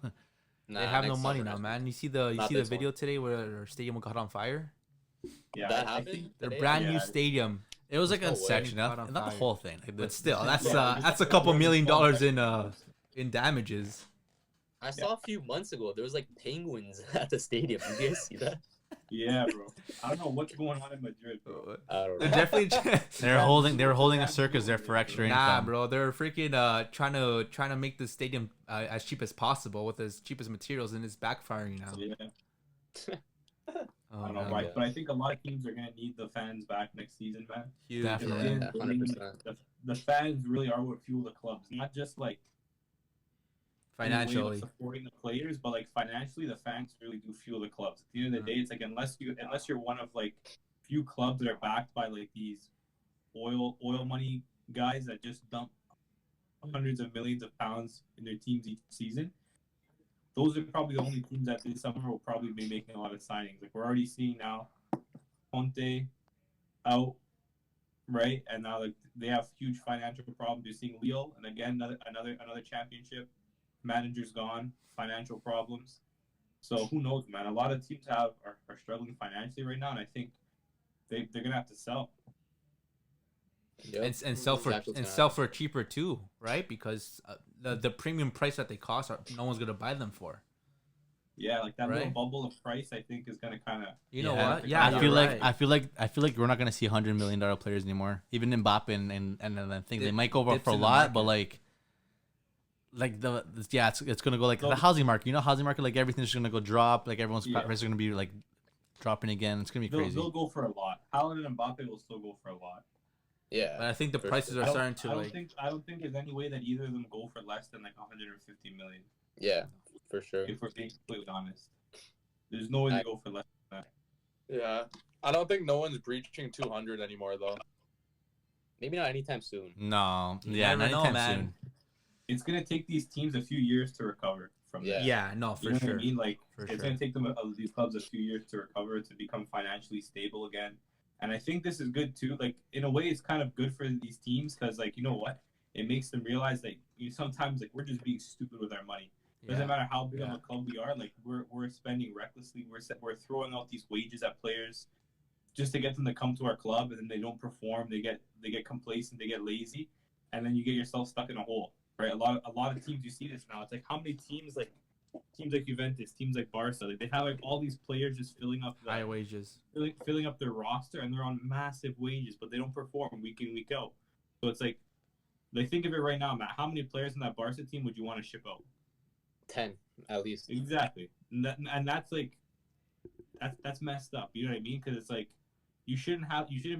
A: Nah,
D: They have no
A: next
D: money
A: summer.
D: now, man. You see
A: Not
D: the
A: this
D: video today where their stadium got on fire?
E: Yeah,
A: That
E: I
A: happened?
E: think
D: Their
A: Today?
D: brand
E: Yeah.
D: new stadium.
B: It was like
A: No
B: a
A: way.
B: section,
D: Caught
B: not
D: on
B: the
D: fire.
B: whole thing. Like,
D: But still, that's
E: Yeah,
D: that's a couple $1 million in damages.
A: I saw a few months ago there was like penguins at the stadium. Did you guys see that?
E: yeah, bro. I don't know what's going on in Madrid, bro.
A: I don't
D: They're
A: know.
D: definitely
B: they were holding a circus there for extra
D: nah,
B: income.
D: bro. They're freaking trying to make the stadium as cheap as possible with as cheap as materials, and it's backfiring now.
E: Yeah,
D: Oh,
E: I don't know,
D: man.
E: right? But I think a lot of teams are going to need the fans back next season, man.
D: Huge.
B: Definitely.
D: man.
A: Yeah, 100%.
E: The fans really are what fuel the clubs, not just like in a way of
D: Financially.
E: supporting the players, but like financially, the fans really do fuel the clubs. At the end of the day, it's like unless you're one of like few clubs that are backed by like these oil money guys that just dump hundreds of millions of pounds in their teams each season. Those are probably the only teams that this summer will probably be making a lot of signings. Like we're already seeing now, Conte out, right, and now like they have huge financial problems. You're seeing Lille, and again another championship. Manager's gone, financial problems. So who knows, man? A lot of teams are struggling financially right now, and I think they're gonna have to sell.
A: Yep.
D: And sell for
A: Exactly
D: and
A: what's
D: sell for cheaper too, right? Because the premium price that they cost, no one's gonna buy them for.
E: Yeah, like that little
D: Right.
E: bouble of price, I think is gonna kind of.
D: You know
B: Yeah.
D: what? Yeah,
B: I feel
D: you're
B: like
D: right.
B: I feel like we're not gonna see $100 million players anymore. Even Mbappe and I think they
D: Dip-
B: might go up
D: dips
B: for a
D: in the
B: lot, but
D: market.
B: it's gonna go like
E: So-
B: the housing market. You know, housing market, like everything's just gonna go drop. Like everyone's
E: Yeah.
B: prices are gonna be like dropping again. It's gonna be crazy.
E: They'll go for a lot. Haaland and Mbappe will still go for a lot.
A: Yeah.
D: But I think the
A: For
D: prices
A: sure.
D: are
E: I don't-
D: starting to
E: I don't
D: like.
E: think there's any way that either of them go for less than like 150 million.
A: Yeah, for sure.
E: If we're being completely honest, there's no way they go for less than that.
C: Yeah. I don't think no one's breaching 200 anymore, though.
A: Maybe not anytime soon.
B: No,
D: You
B: yeah,
D: never
B: not
D: know,
B: anytime
D: man.
B: soon.
E: It's gonna take these teams a few years to recover from
A: Yeah.
E: that.
D: Yeah, no,
E: You
D: for
E: know what
D: sure.
E: I mean? Like
D: For
E: it's
D: sure.
E: gonna take them these clubs a few years to recover to become financially stable again. And I think this is good too. Like in a way, it's kind of good for these teams because like you know what, it makes them realize that sometimes like we're just being stupid with our money. Doesn't matter how big of a club we are. Like we're spending recklessly. We're throwing out these wages at players just to get them to come to our club, and then they don't perform. They get complacent. They get lazy, and then you get yourself stuck in a hole. Right? A lot of teams, you see this now. It's like how many teams like Juventus, teams like Barca, like they have like all these players just filling up
D: high wages,
E: filling up their roster, and they're on massive wages, but they don't perform week in, week out. So it's like think of it right now, Matt. How many players in that Barca team would you want to ship out?
A: 10 at least.
E: Exactly, and that's like that's messed up. You know what I mean? Because it's like you shouldn't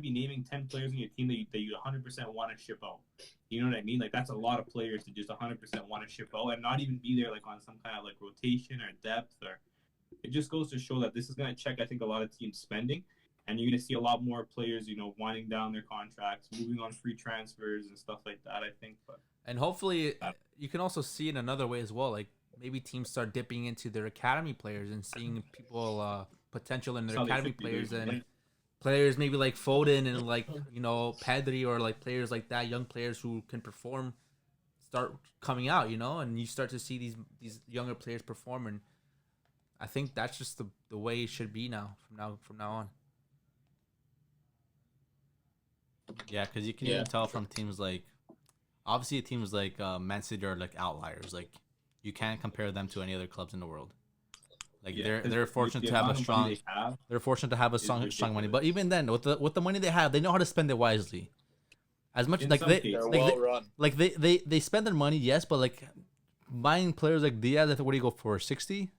E: be naming 10 players in your team that you 100% want to ship out. You know what I mean? Like that's a lot of players to just 100% want to ship out and not even be there like on some kind of like rotation or depth. Or it just goes to show that this is going to check, I think, a lot of teams spending, and you're going to see a lot more players, winding down their contracts, moving on free transfers and stuff like that. I think,
D: and hopefully you can also see it another way as well. Like maybe teams start dipping into their academy players and seeing people potential in their academy players and players maybe like Foden and like Pedri or like players like that, young players who can perform, start coming out, and you start to see these younger players perform, and I think that's just the way it should be from now on.
B: Yeah, because you can even tell from teams like, obviously teams like Man City are like outliers. Like you can't compare them to any other clubs in the world. Like they're fortunate to have a strong. They're fortunate to have a strong money, but even then, with the money they have, they know how to spend it wisely. As much like they spend their money, yes, but like buying players like Diaz, I think, what do you go for, 60,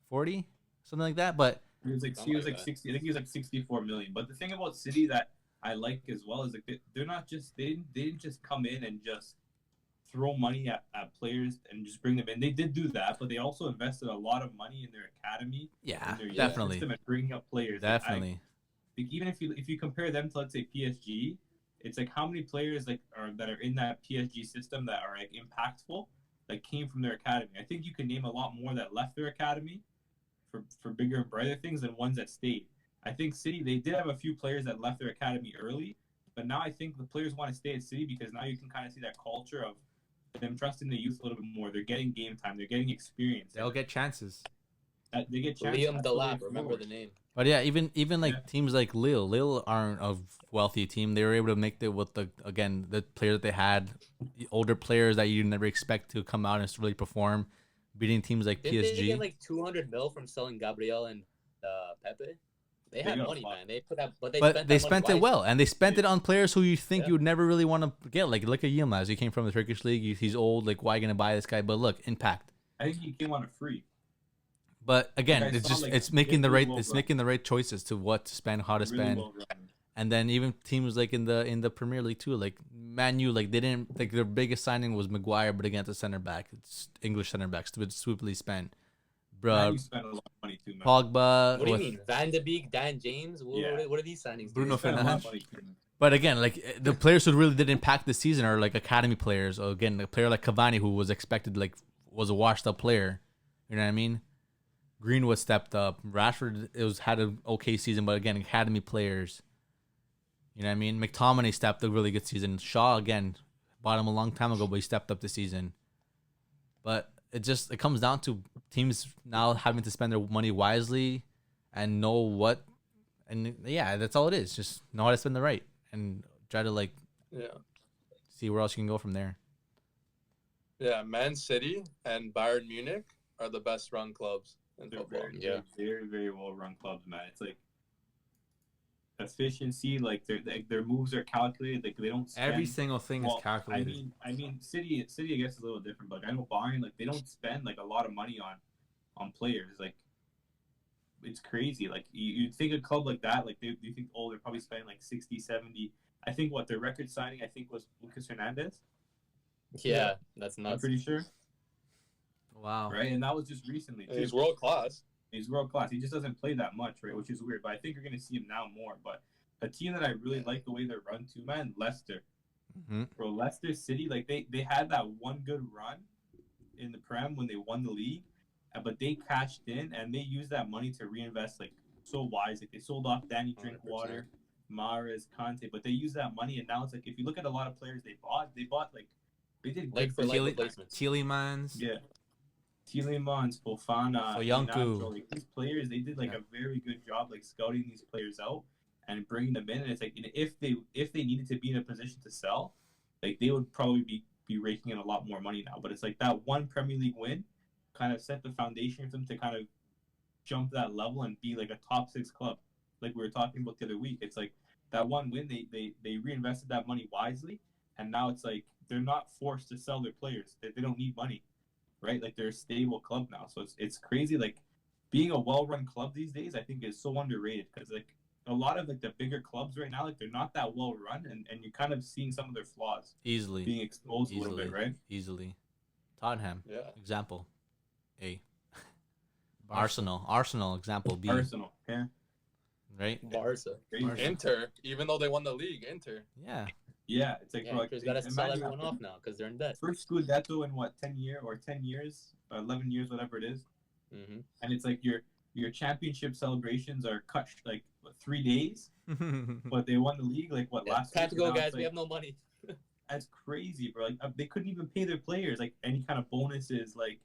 B: 40, something like that. But
E: he was like 60. I think he was like 64 million. But the thing about City that I like as well is like they're not just they didn't just come in and just throw money at players and just bring them in. They did do that, but they also invested a lot of money in their academy.
B: Yeah,
E: in their
B: definitely.
E: System and bringing up players.
B: Definitely.
E: Like even if you compare them to, let's say, PSG, it's like how many players that are in that PSG system that are like impactful that came from their academy. I think you can name a lot more that left their academy for bigger and brighter things than ones that stayed. I think City, they did have a few players that left their academy early, but now I think the players want to stay at City because now you can kind of see that culture of them trusting the youth a little bit more. They're getting game time. They're getting experience.
D: They'll get chances.
E: They get chances.
A: Liam Delap, remember the name.
B: But yeah, even like teams like Lille. Lille aren't a wealthy team. They were able to make it with the players that they had, the older players that you never expect to come out and really perform, beating teams like
A: Didn't
B: PSG.
A: they get like 200 mil from selling Gabriel and Pepe? They had money, man. They put that, but they spent
B: it well, and they spent it on players who you think you would never really want to get. Like look at Yilmaz. He came from the Turkish league. He's old. Like why are you gonna buy this guy? But look, impact.
E: I think he came on a free.
B: But again, it's making the right choices to what to spend, how to spend, and then even teams like in the Premier League too, like Man U, like they didn't like their biggest signing was Maguire, but again, it's a center back, it's English center back, swiftly spent.
E: Bro, you spent a lot of money too, man.
B: Pogba.
A: What do you mean, Van de Beek, Dan James? What are these signings?
B: Bruno Fernandes. But again, like the players who really did impact this season are like academy players. Or again, a player like Cavani, who was expected was a washed-up player. You know what I mean? Greenwood stepped up. Rashford had an okay season, but again, academy players. You know what I mean? McTominay stepped a really good season. Shaw again bought him a long time ago, but he stepped up this season. But it comes down to teams now having to spend their money wisely and know what, and yeah, that's all it is. Just know how to spend the right and try to see where else you can go from there.
C: Yeah, Man City and Bayern Munich are the best run clubs in football.
E: Very, very well run clubs, man. It's like efficiency, like their moves are calculated. Like they don't spend,
D: every single thing is calculated.
E: I mean, City I guess is a little different, but I know Bayern, like they don't spend like a lot of money on players. Like it's crazy. Like you think a club like that, like you think they're probably spending like 60, 70. I think their record signing was Lucas Hernandez.
A: Yeah, that's nuts.
E: I'm pretty sure.
D: Wow.
E: Right, and that was just recently too.
C: He's world class.
E: He's world class. He just doesn't play that much, right? Which is weird. But I think you're going to see him now more. But a team that I really like the way they run too, man, Leicester.
B: Mm-hmm.
E: Bro, Leicester City, like they had that one good run in the Prem when they won the league, but they cashed in and they used that money to reinvest like so wise. Like they sold off Danny Drinkwater, Mahrez, Conte, but they used that money and now it's like if you look at a lot of players they bought like they did
A: like for like replacements.
D: Tielemans.
E: Yeah. Tielemans, Fofana,
B: Soyuncu.
E: Iheanacho, like these players, they did like a very good job like scouting these players out and bringing them in. And it's like, you know, if they needed to be in a position to sell, like they would probably be raking in a lot more money now. But it's like that one Premier League win kind of set the foundation for them to kind of jump that level and be like a top 6 club, like we were talking about the other week. It's like that one win, they reinvested that money wisely, and now it's like they're not forced to sell their players. They don't need money, right? Like they're a stable club now. So it's crazy. Like being a well-run club these days, I think is so underrated, because like a lot of like the bigger clubs right now, like they're not that well run, and you're kind of seeing some of their flaws
B: Easily
E: being exposed a little bit, right?
B: Easily. Tottenham.
C: Yeah.
B: Example A. Arsenal. Example B.
E: Arsenal, yeah.
B: Right.
A: Barca.
C: Inter, even though they won the league, Inter.
B: Yeah.
E: Yeah, it's like,
A: Yeah,
E: bro,
A: Inter's got to sell
E: imagine
A: everyone off now because they're in debt.
E: first Scudetto in what 10 years, 11 years, whatever it is,
A: Mm-hmm.
E: and it's like your championship celebrations are cut like 3 days, but they won the league like what last
A: Time
E: week?
A: to go,
E: Now
A: guys.
E: it's
A: We
E: like,
A: have no money.
E: that's crazy, bro. Like they couldn't even pay their players like any kind of bonuses. Like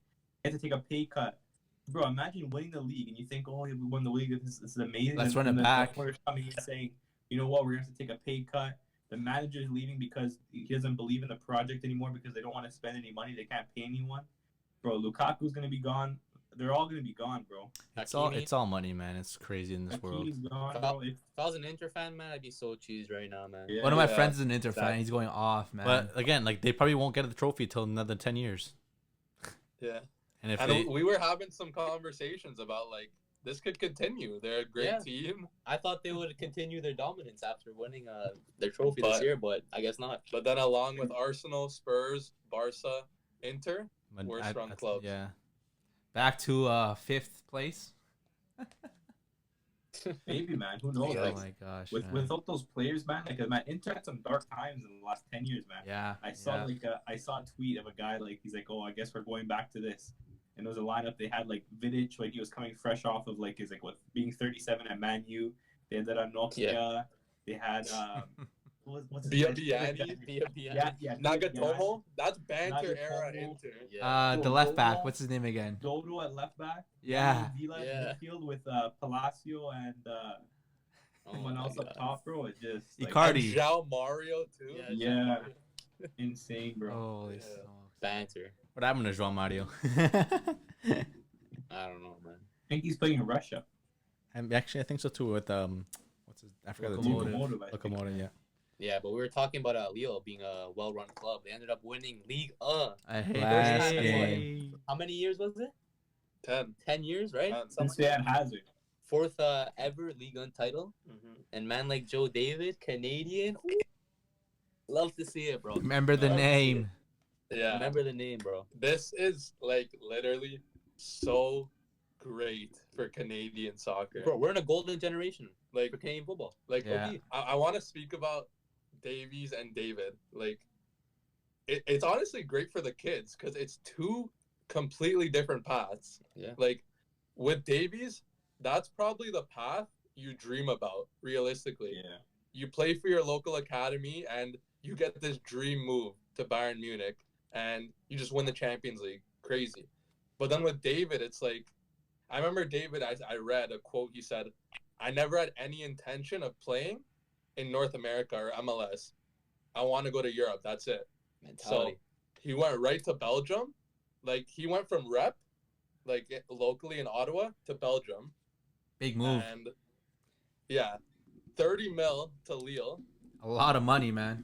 E: they had to take a pay cut. Bro, imagine winning the league and you think, oh, we won the league. This is amazing.
D: Let's
E: and
D: run it
E: the
D: back.
E: players coming in saying, you know what, we're gonna have to take a pay cut. The manager's leaving because he doesn't believe in the project anymore because they don't want to spend any money. They can't pay anyone. Bro, Lukaku's gonna be gone. They're all gonna be gone, bro.
B: It's
A: Hakimi.
B: all money, man. It's crazy in this world.
E: Hakimi's gone, bro.
A: If I was an Inter fan, man, I'd be so cheesed right now, man.
E: Yeah,
D: One of my
C: yeah,
D: friends is an Inter fan.
C: that-
D: He's going off, man.
B: But again, like they probably won't get the trophy till another 10 years.
C: Yeah.
B: And if
C: And
B: they,
C: we were having some conversations about like this could continue. They're a great
A: Yeah.
C: team,
A: I thought they would continue their dominance after winning their trophy this
C: But-
A: year, but I guess not.
C: but then along with Arsenal, Spurs, Barca, Inter,
B: but
C: worst run clubs.
B: Yeah.
D: Back to 5th place.
E: maybe, man. Who knows?
A: Yeah.
D: Oh
E: Like,
D: my gosh.
E: with
D: man.
E: without those players, man. Like, man, Inter had some dark times in the last 10 years, man.
D: Yeah.
E: I saw
D: yeah.
E: like I saw a tweet of a guy like he's like, oh, I guess we're going back to this. And there was a lineup they had like Vidic, like he was coming fresh off of like his like what being 37 at Man U. They had that on Nokia.
A: Yeah.
E: They had what's his name?
C: Biabiani,
E: Yeah.
C: Nagatomo. That's banter era
E: Nagatomo.
C: Inter.
A: Yeah.
D: The left back. What's his name again?
E: Dodo at left back.
D: Yeah.
E: Villa
A: Yeah.
E: in midfield with Palacio and
A: Oh
E: someone
A: my
E: else up
A: God.
E: top, bro. It just like,
D: Icardi.
C: And João Mario too.
E: Yeah. insane, bro.
D: Holy
C: Yeah.
D: smokes.
A: Banter.
B: What happened to João Mario?
A: I don't know, man.
E: I think he's playing in Russia.
B: And actually, I think so too. With what's his? I forgot the
D: Locomotive.
B: team.
E: Locomotive, I think.
B: Locomotive, yeah.
A: Yeah, but we were talking about Lille being a well-run club. They ended up winning League 1.
D: I hate
B: Last
D: this
B: game.
A: How many years was it?
C: 10.
A: 10 years, right?
E: Since they had Hazard.
A: Fourth ever League 1 title.
C: Mm-hmm.
A: And man like Joe David, Canadian. Ooh, love to see it, bro.
D: Remember the
A: Love to see
D: name.
C: Yeah.
A: Remember the name, bro.
C: This is like literally so great for Canadian soccer.
A: Bro, we're in a golden generation
C: Like
A: for Canadian football.
D: Yeah.
A: OD.
C: I want to speak about Davies and David. Like, it's honestly great for the kids because it's two completely different paths.
A: Yeah.
C: Like, with Davies, that's probably the path you dream about, realistically.
E: Yeah.
C: You play for your local academy and you get this dream move to Bayern Munich and you just win the Champions League. Crazy. But then with David, it's like, I remember David, I read a quote, he said, I never had any intention of playing in North America or MLS. I want to go to Europe. That's it.
A: Mentality.
C: He went right to Belgium. Like, he went from rep, like locally in Ottawa, to Belgium.
D: Big move.
C: And yeah, 30 mil to Lille.
D: A lot of money, man.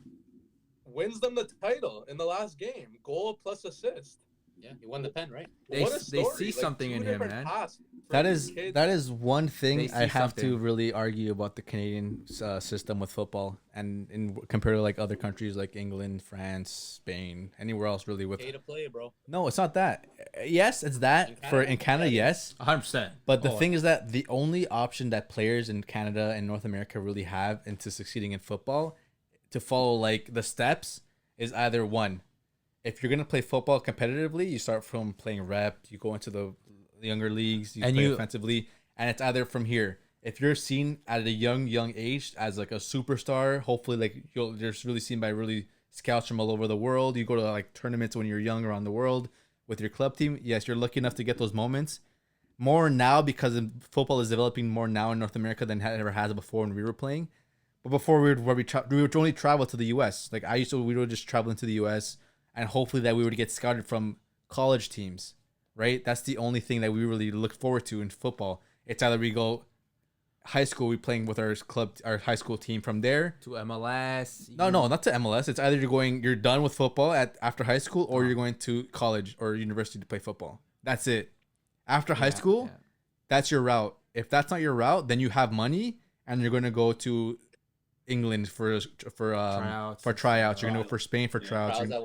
C: Wins them the title in the last game. Goal plus assist.
A: Yeah, he won the pen, right?
D: They
C: What a
D: see
C: story.
D: something
C: two
D: in him,
C: different
D: man.
C: paths for
B: That
C: these
B: is
C: kids.
B: that is one thing
D: They
B: I
D: see
B: have to
D: something.
B: really argue about the Canadian system with football, and in compared to like other countries like England, France, Spain, anywhere else really. With
A: Pay to play, bro.
B: no, it's not that. Yes, it's that in Canada, yes.
D: 100%.
B: But the thing is that the only option that players in Canada and North America really have into succeeding in football, to follow like the steps, is either one, if you're gonna play football competitively, you start from playing rep, you go into the younger leagues, you play offensively, and it's either from here. If you're seen at a young age as like a superstar, hopefully like you're really seen by really scouts from all over the world. You go to like tournaments when you're young around the world, with your club team, yes, you're lucky enough to get those moments. More now because football is developing more now in North America than it ever has before when we were playing. But before we would only travel to the U.S. Like we would just travel into the U.S. and hopefully that we would get scouted from college teams, right? That's the only thing that we really look forward to in football. It's either we go high school, we playing with our high school team from there
D: to MLS.
B: No, not to MLS. It's either you're done with football after high school, or you're going to college or university to play football. That's it. After high school, that's your route. If that's not your route, then you have money and you're going to go to England for tryouts. You're going to go for Spain for tryouts.
A: At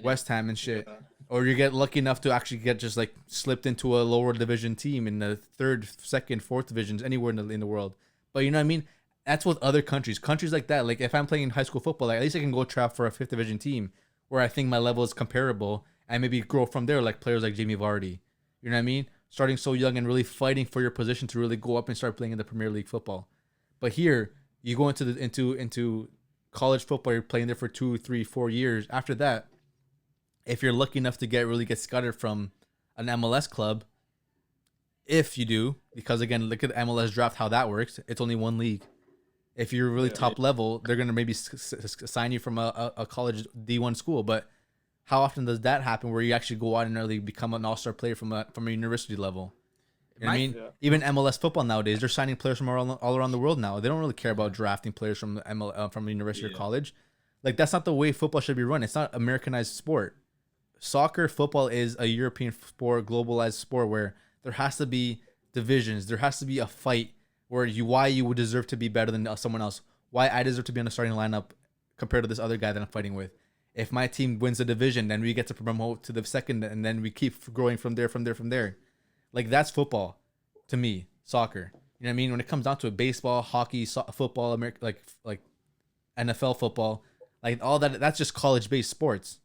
B: West Ham and shit. Yeah. Or you get lucky enough to actually get just like slipped into a lower division team in the third, second, fourth divisions anywhere in the world. But you know what I mean? That's with other countries. Countries like that, like if I'm playing high school football, like at least I can go try out for a fifth division team where I think my level is comparable and maybe grow from there, like players like Jamie Vardy. You know what I mean? Starting so young and really fighting for your position to really go up and start playing in the Premier League football. But here, you go into college football, you're playing there for 2, 3, 4 years. After that, if you're lucky enough to get scouted from an MLS club, if you do, because again, look at the MLS draft, how that works. It's only one league. If you're really top level, they're going to maybe sign you from a college D1 school. But how often does that happen where you actually go out and really become an all-star player from a university level? You know what I mean? Yeah. Even MLS football nowadays, they're signing players from all around the world now. They don't really care about drafting players from from a university or college. Like, that's not the way football should be run. It's not Americanized sport. Soccer, football is a European sport, globalized sport where there has to be divisions. There has to be a fight where why you would deserve to be better than someone else. Why I deserve to be on the starting lineup compared to this other guy that I'm fighting with. If my team wins the division, then we get to promote to the second, and then we keep growing from there. Like, that's football to me, soccer. You know what I mean? When it comes down to it, baseball, hockey, football, like NFL football, like all that, that's just college-based sports.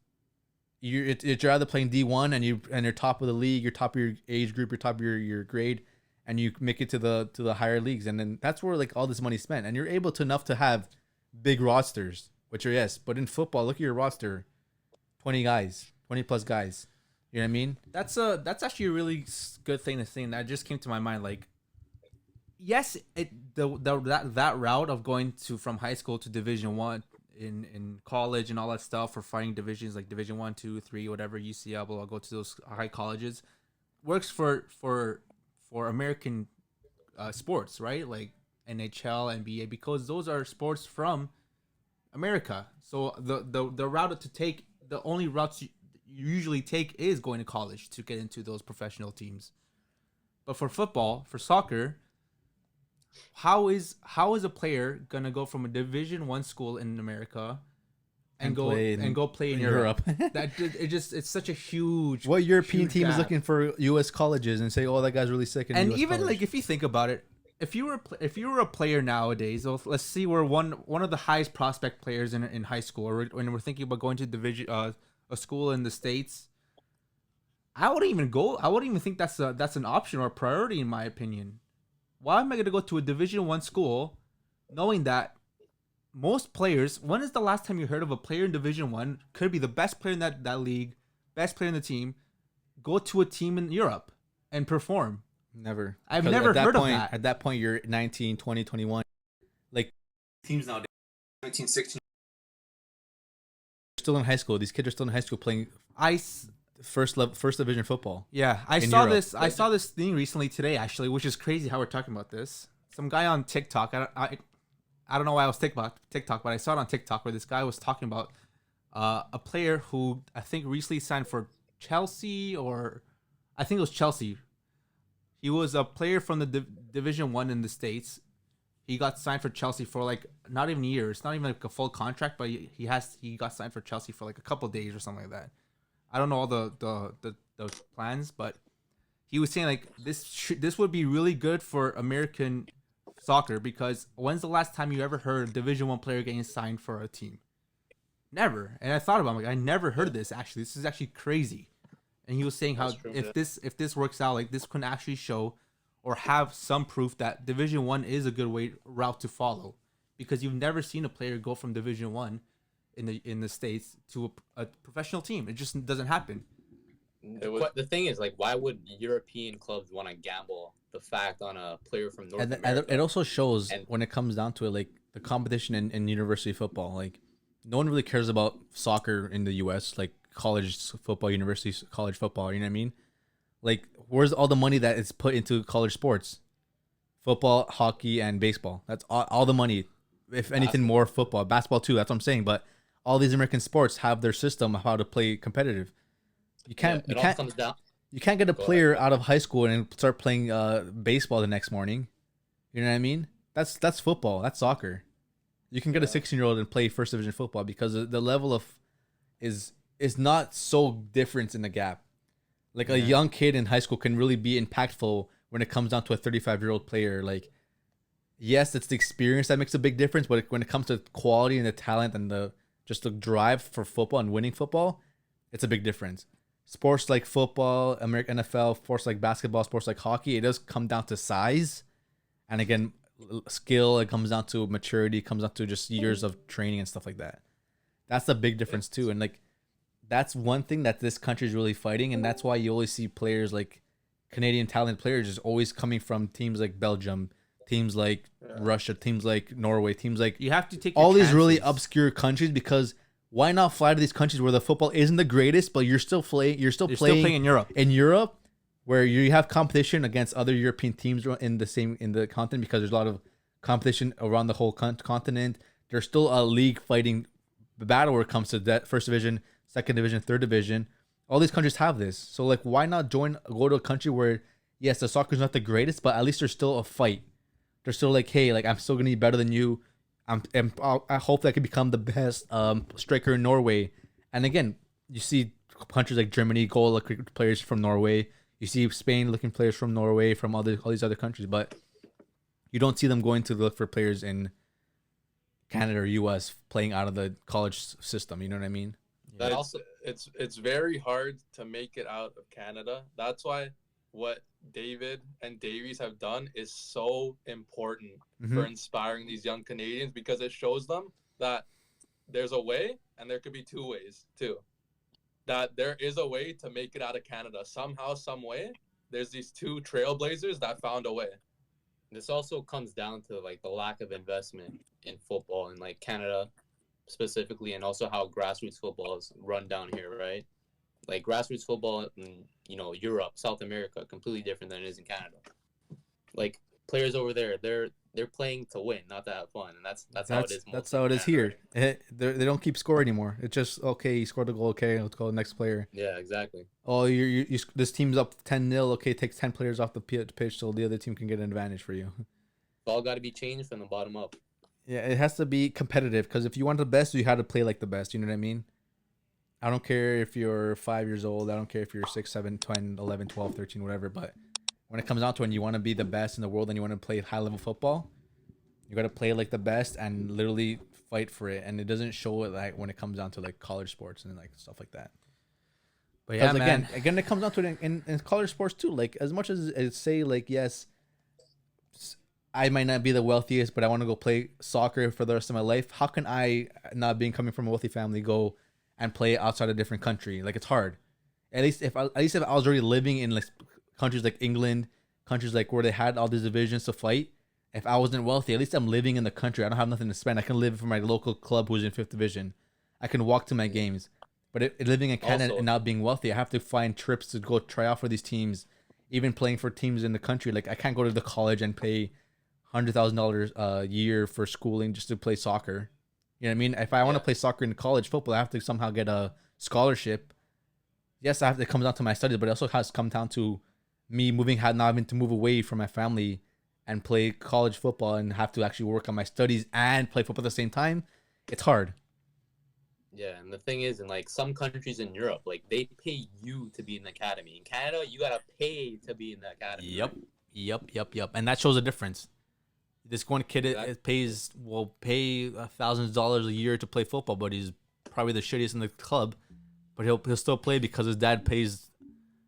B: You're either playing D1 and you're top of the league, you're top of your age group, you're top of your grade, and you make it to the higher leagues, and then that's where like all this money's spent, and you're able to have big rosters, which are yes, but in football, look at your roster, 20 plus guys. You know what I mean?
D: That's actually a really good thing to think. That just came to my mind. Like, yes, that route of going from high school to Division 1 in college and all that stuff, for fighting divisions like Division 1, 2, 3, whatever, UCL, I'll go to those high colleges, works for American sports, right? Like NHL, NBA, because those are sports from America. So the route to take, the only routes you usually take is going to college to get into those professional teams. But for football, for soccer, how is a player gonna go from a Division 1 school in America and go play in Europe? It's such a huge.
B: What European team is looking for U.S. colleges and say, "Oh, that guy's really sick"?
D: And US even college. Like, if you think about it, if you were a player nowadays, let's see, we're one of the highest prospect players in high school, or when we're thinking about going to division a school in the States, I wouldn't even think that's an option or a priority, in my opinion. Why am I going to go to a Division 1 school knowing that most players, when is the last time you heard of a player in Division 1, could be the best player in that league, best player in the team, go to a team in Europe and perform?
B: Never.
D: I've never heard of that.
B: At that point, you're 19, 20, 21. Like, teams nowadays, 17, 16. Still in high school. These kids are still in high school playing first division football.
D: Yeah, I saw this thing recently today, actually, which is crazy how we're talking about this. Some guy on TikTok. I don't know why I was TikTok, but I saw it on TikTok where this guy was talking about a player who I think recently signed for Chelsea, or I think it was Chelsea. He was a player from the Division 1 in the States. He got signed for Chelsea for like not even years, not even like a full contract, but he got signed for Chelsea for like a couple days or something like that. I don't know all the plans, but he was saying like this would be really good for American soccer, because when's the last time you ever heard a Division 1 player getting signed for a team? Never. And I thought about it, like, I never heard of this, actually. This is actually crazy. And he was saying how if this works out, like, this can actually show or have some proof that Division 1 is a good route to follow, because you've never seen a player go from Division 1 in the States to a professional team. It just doesn't happen.
A: The thing is, like, why would European clubs want to gamble the fact on a player from North
B: And
A: America?
B: it also shows when it comes down to it, like the competition in university football. Like, no one really cares about soccer in the U.S. Like college football, university college football. You know what I mean? Like, where's all the money that is put into college sports? Football, hockey, and baseball. That's all the money. If anything, more football, basketball too. That's what I'm saying. But all these American sports have their system of how to play competitive. You can't get a player out of high school and start playing baseball the next morning. You know what I mean? That's football. That's soccer. You can get a 16-year-old and play first division football because the level of is not so different in the gap. Like a young kid in high school can really be impactful when it comes down to a 35-year-old player. Like, yes, it's the experience that makes a big difference, but when it comes to quality and the talent and the drive for football and winning football, it's a big difference. Sports like football, American NFL, sports like basketball, sports like hockey, it does come down to size. And again, skill, it comes down to maturity, it comes down to just years of training and stuff like that. That's the big difference too. And like, that's one thing that this country is really fighting. And that's why you always see players like Canadian talent players is always coming from teams like Belgium, teams like Russia, teams like Norway, teams like
D: you have to take
B: all these really obscure countries, because why not fly to these countries where the football isn't the greatest, but you're still playing
D: in Europe.
B: In Europe, where you have competition against other European teams in the continent, because there's a lot of competition around the whole continent. There's still a league fighting battle where it comes to that first division, second division, third division. All these countries have this. So like, why not go to a country where, yes, the soccer's not the greatest, but at least there's still a fight. They're still like, hey, like, I'm still gonna be better than you. I hope that I can become the best striker in Norway. And again, you see countries like Germany go look at players from Norway. You see Spain looking players from Norway, from all these other countries, but you don't see them going to look for players in Canada or US playing out of the college system. You know what I mean?
C: That also, it's very hard to make it out of Canada. That's why what David and Davies have done is so important for inspiring these young Canadians, because it shows them that there's a way, and there could be two ways too. That there is a way to make it out of Canada somehow, some way. There's these two trailblazers that found a way.
A: This also comes down to like the lack of investment in football in like Canada specifically, and also how grassroots football is run down here, right? Like grassroots football in, Europe, South America, completely different than it is in Canada. Like players over there, they're playing to win, not to have fun, and that's how it is.
B: That's how it is here. They don't keep score anymore. It's just, okay, you scored a goal. Okay, let's go to the next player.
A: Yeah, exactly.
B: Oh, you this team's up 10-0. Okay, takes 10 players off the pitch so the other team can get an advantage for you.
A: It's all got to be changed from the bottom up.
B: Yeah, it has to be competitive, because if you want the best, you had to play like the best. You know what I mean? I don't care if you're 5 years old. I don't care if you're 6, 7, 10, 11, 12, 13, whatever. But when it comes down to it, and you want to be the best in the world and you want to play high-level football, you got to play like the best and literally fight for it. And it doesn't show it like when it comes down to like college sports and like stuff like that. But yeah, man. Again, it comes down to it in college sports too. Like, as much as say like, yes, I might not be the wealthiest, but I want to go play soccer for the rest of my life. How can I, not being coming from a wealthy family, go and play outside a different country? Like, it's hard. At least if I was already living in like countries like England, countries like where they had all these divisions to fight. If I wasn't wealthy, at least I'm living in the country. I don't have nothing to spend. I can live for my local club who's in 5th division. I can walk to my games. But living in Canada also, and not being wealthy, I have to find trips to go try out for these teams. Even playing for teams in the country, like I can't go to the college and pay $100,000 a year for schooling just to play soccer. You know what I mean? If I want to play soccer in college football, I have to somehow get a scholarship. Yes, it comes down to my studies, but it also has come down to me not having to move away from my family and play college football and have to actually work on my studies and play football at the same time. It's hard.
A: Yeah, and the thing is, in like some countries in Europe, like they pay you to be in the academy. In Canada, you gotta pay to be in the academy.
B: Yep. And that shows a difference. This one kid will pay $1,000 a year to play football, but he's probably the shittiest in the club. But he'll still play because his dad pays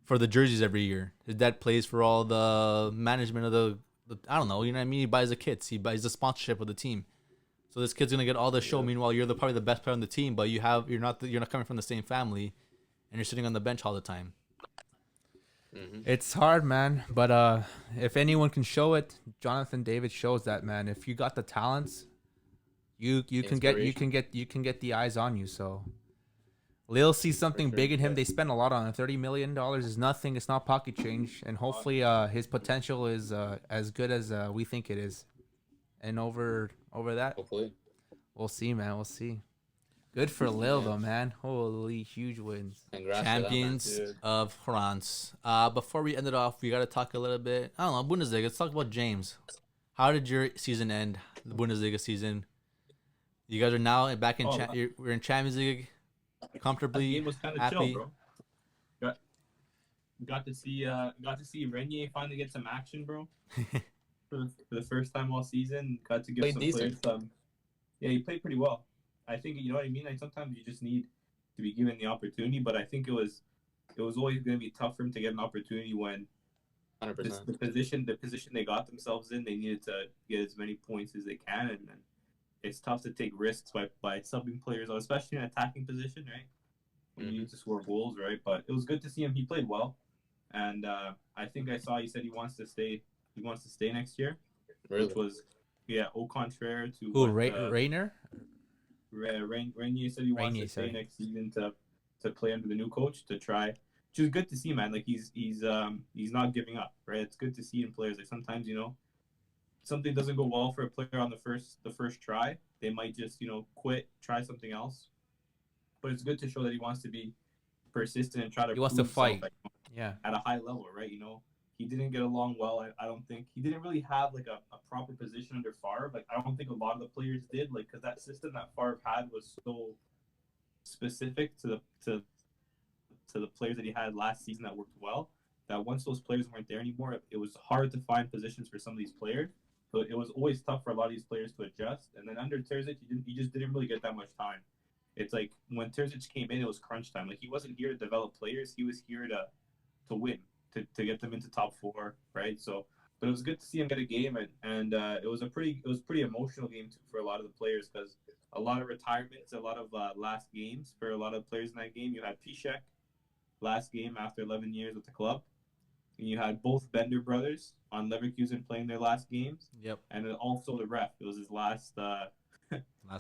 B: for the jerseys every year. His dad pays for all the management of the I don't know, you know what I mean? He buys the kits, he buys the sponsorship of the team. So this kid's gonna get all the show. Meanwhile, you're probably the best player on the team, but you're not coming from the same family, and you're sitting on the bench all the time.
D: It's hard, man. But if anyone can show it, Jonathan David shows that, man. If you got the talents, you can get the eyes on you. So Lille sees something big in him. They spend a lot on him. $30 million is nothing. It's not pocket change, and hopefully his potential is as good as we think it is. And over that,
A: Hopefully,
D: we'll see, man. We'll see. Good for Lille, though, man. Holy, huge wins.
A: congrats
B: Champions
A: to that, man.
B: of France. Before we end it off, we got to talk a little bit. I don't know, Bundesliga. Let's talk about James. How did your season end? The Bundesliga season. You guys are now back in. We're in Champions League, comfortably.
E: It was kind of
B: happy.
E: chill, bro. Got to see Renier finally get some action, bro. for the first time all season. Got to give
A: Played
E: some
A: decent.
E: players some. Yeah, he played pretty well. I think, you know what I mean. Like sometimes you just need to be given the opportunity, but I think it was always going to be tough for him to get an opportunity when
A: 100%.
E: the position they got themselves in, they needed to get as many points as they can, and it's tough to take risks by subbing players, especially in an attacking position, right? When you need to score goals, right? But it was good to see him. He played well, and I think I saw he said he wants to stay. He wants to stay next year,
A: Really?
E: which was au contraire to
D: Who,
E: what,
D: Rainer?
E: Renier said he wants to stay next season to play under the new coach to try, which is good to see, man. Like he's not giving up, right? It's good to see in players. Like sometimes, you know, something doesn't go well for a player on the first try, they might just, you know, quit, try something else. But it's good to show that he wants to be persistent and try to.
D: He wants to fight.
E: At a high level, right? You know, he didn't get along well. I don't think he didn't really have like a proper position under Favre. Like I don't think a lot of the players did. Like because that system that Favre had was so specific to the players that he had last season that worked well. That once those players weren't there anymore, it was hard to find positions for some of these players. So it was always tough for a lot of these players to adjust. And then under Terzic, he just didn't really get that much time. It's like when Terzic came in, it was crunch time. Like he wasn't here to develop players. He was here to win, to get them into top four, right? So, but it was good to see him get a game, and it was pretty emotional game too for a lot of the players because a lot of retirements, a lot of last games for a lot of players in that game. You had Piszczek, last game after 11 years with the club. And you had both Bender brothers on Leverkusen playing their last games.
B: Yep.
E: And then also the ref. It was his last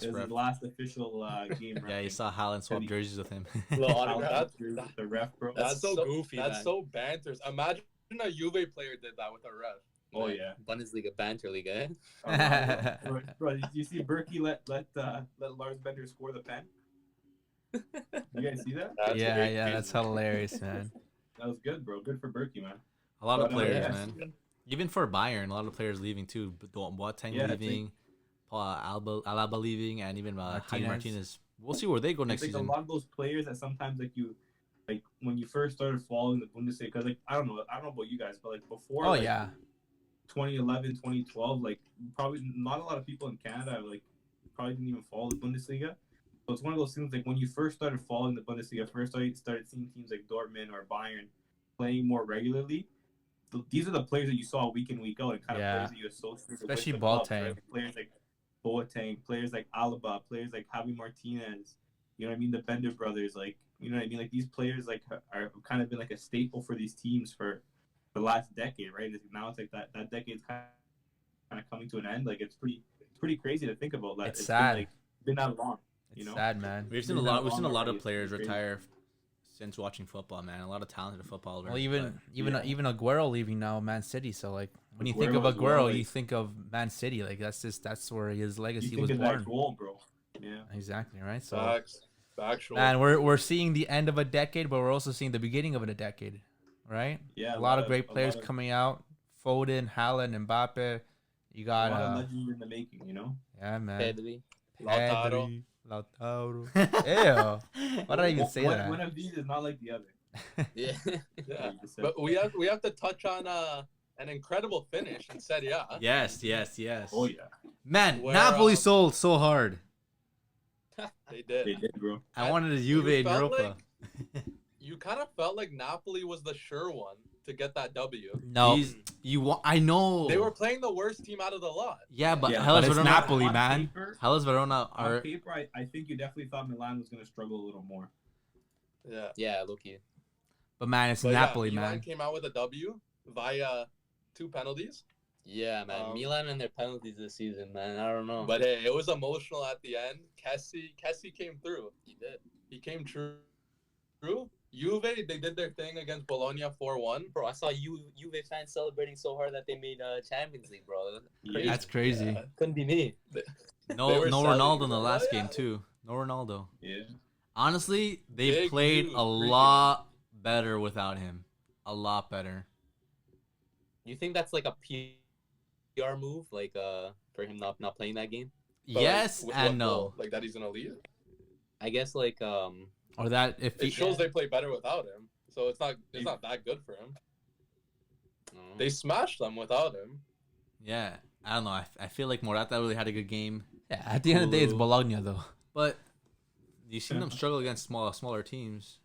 E: his last official game.
B: Yeah, you saw Haaland swap jerseys with him.
E: The ref, bro.
C: That's so goofy. That's
A: man.
C: so banters. Imagine a Juve player did that with a ref.
E: Oh yeah.
A: Bundesliga banter league, eh?
E: Bro, did you see Berkey let Lars Bender score the pen? You guys see that?
D: Yeah, that's hilarious, man.
E: That was good, bro. Good for Berkey, man.
B: A lot of players,
E: yeah.
B: man. Even for Bayern, a lot of players leaving too. Boateng leaving, Alaba leaving, and even Jaime Martinez. We'll see where they go next season.
E: A lot of those players that sometimes like when you first started following the Bundesliga, because like I don't know about you guys, but like before, 2011, 2012, like probably not a lot of people in Canada like probably didn't even follow the Bundesliga. So it's one of those things like when you first started following the Bundesliga, started seeing teams like Dortmund or Bayern playing more regularly. These are the players that you saw week in, week out, and kind of players that you associate with.
D: Especially Boateng.
E: Right? Players like Boateng, players like Alaba, players like Javi Martinez. You know what I mean? The Bender brothers, like you know what I mean? Like these players like are kind of been like a staple for these teams for the last decade, right? Now it's like that decade's kind of coming to an end. Like it's pretty crazy to think about that.
D: It's sad.
E: Been that long.
D: It's sad, man.
B: We've seen a lot of players retire since watching football, man. A lot of talented footballers.
D: Well, even Aguero leaving now, Man City. So like when you think of Aguero, you think of Man City. Like that's where his legacy was born.
E: That goal, bro. Yeah.
D: Exactly right. So
C: Factual.
D: man, we're seeing the end of a decade, but we're also seeing the beginning of a decade, right?
E: Yeah.
D: A lot of great players coming out. Foden, Haaland, Mbappe. You got
E: a lot of legends in the making, you know.
D: Yeah, man.
A: Pedri.
C: Lautaro.
D: Ew. Why did I even say that?
E: One of these is not like the other.
A: Yeah.
C: Yeah. But we have to touch on an incredible finish in Serie A.
B: Yes.
E: Oh yeah.
B: Man,
C: Where,
B: Napoli sold so hard.
C: They did.
E: They did, bro.
B: I wanted a Juve in Europa.
C: You kind of felt like Napoli was the sure one to get that W.
B: No, I know.
C: They were playing the worst team out of the lot.
B: Yeah, but
E: Yeah,
B: Hellas
D: but it's
B: Verona,
D: Napoli,
E: on
D: man.
E: Paper,
B: Hellas Verona
E: on
B: are.
E: paper, I think you definitely thought Milan was going to struggle a little more.
C: Yeah.
A: Yeah, look you.
D: But man, it's
C: But
D: Napoli,
C: Milan
D: man.
C: came out with a W via 2 penalties.
A: Yeah, man. Milan and their penalties this season, man. I don't know.
C: But hey, it was emotional at the end. Kessie came through.
A: He did.
C: He came true. Juve, they did their thing against Bologna 4-1.
A: Bro, I saw Juve fans celebrating so hard that they made Champions League, bro.
E: Yeah.
D: That's crazy.
C: Yeah.
A: Couldn't be me.
B: No
C: They were
B: Ronaldo in the
C: selling-
B: last
C: yeah.
B: game too. No Ronaldo.
E: Yeah.
B: Honestly, they
C: Big
B: played
C: news,
B: a
C: breaking
B: lot better without him. A lot better.
A: You think that's like a PR move, like for him not playing that game?
C: But,
B: Yes
C: with
B: and
C: what
B: no.
C: goal? Like that he's gonna leave.
A: I guess like
D: Or that if
C: It shows they play better without him. So it's not that good for him. They smashed them without him.
B: Yeah, I don't know. I feel like Morata really had a good game,
D: yeah, at the end of the day, it's
B: Ooh.
D: Bologna though.
B: but you seen them struggle against smaller teams.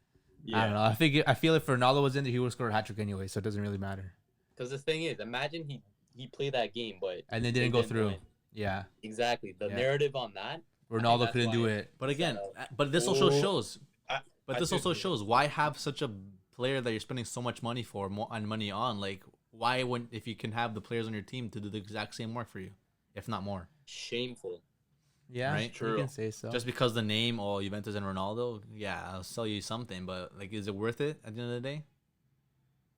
D: I don't know. I feel if Ronaldo was in there, he would have scored a hat trick anyway, so it doesn't really matter.
A: because the thing is, imagine he played that game, but
D: And they didn't go through.
A: win.
D: Yeah,
A: Exactly. The
D: Yeah.
A: narrative on that.
D: Ronaldo
A: that's
D: couldn't do
A: why-
D: it.
B: But again,
A: So-
B: but this also
C: Oh,
B: shows.
C: I
B: This
C: did
B: also
C: do it.
B: shows why have such a player that you're spending so much money for and money on. Like, why wouldn't if you can have the players on your team to do the exact same work for you, if not more?
A: Shameful.
D: Yeah,
B: Right?
D: you
C: True.
D: can say so.
B: Just because the name, Juventus and Ronaldo, yeah, I'll sell you something, but like, is it worth it at the end of the day?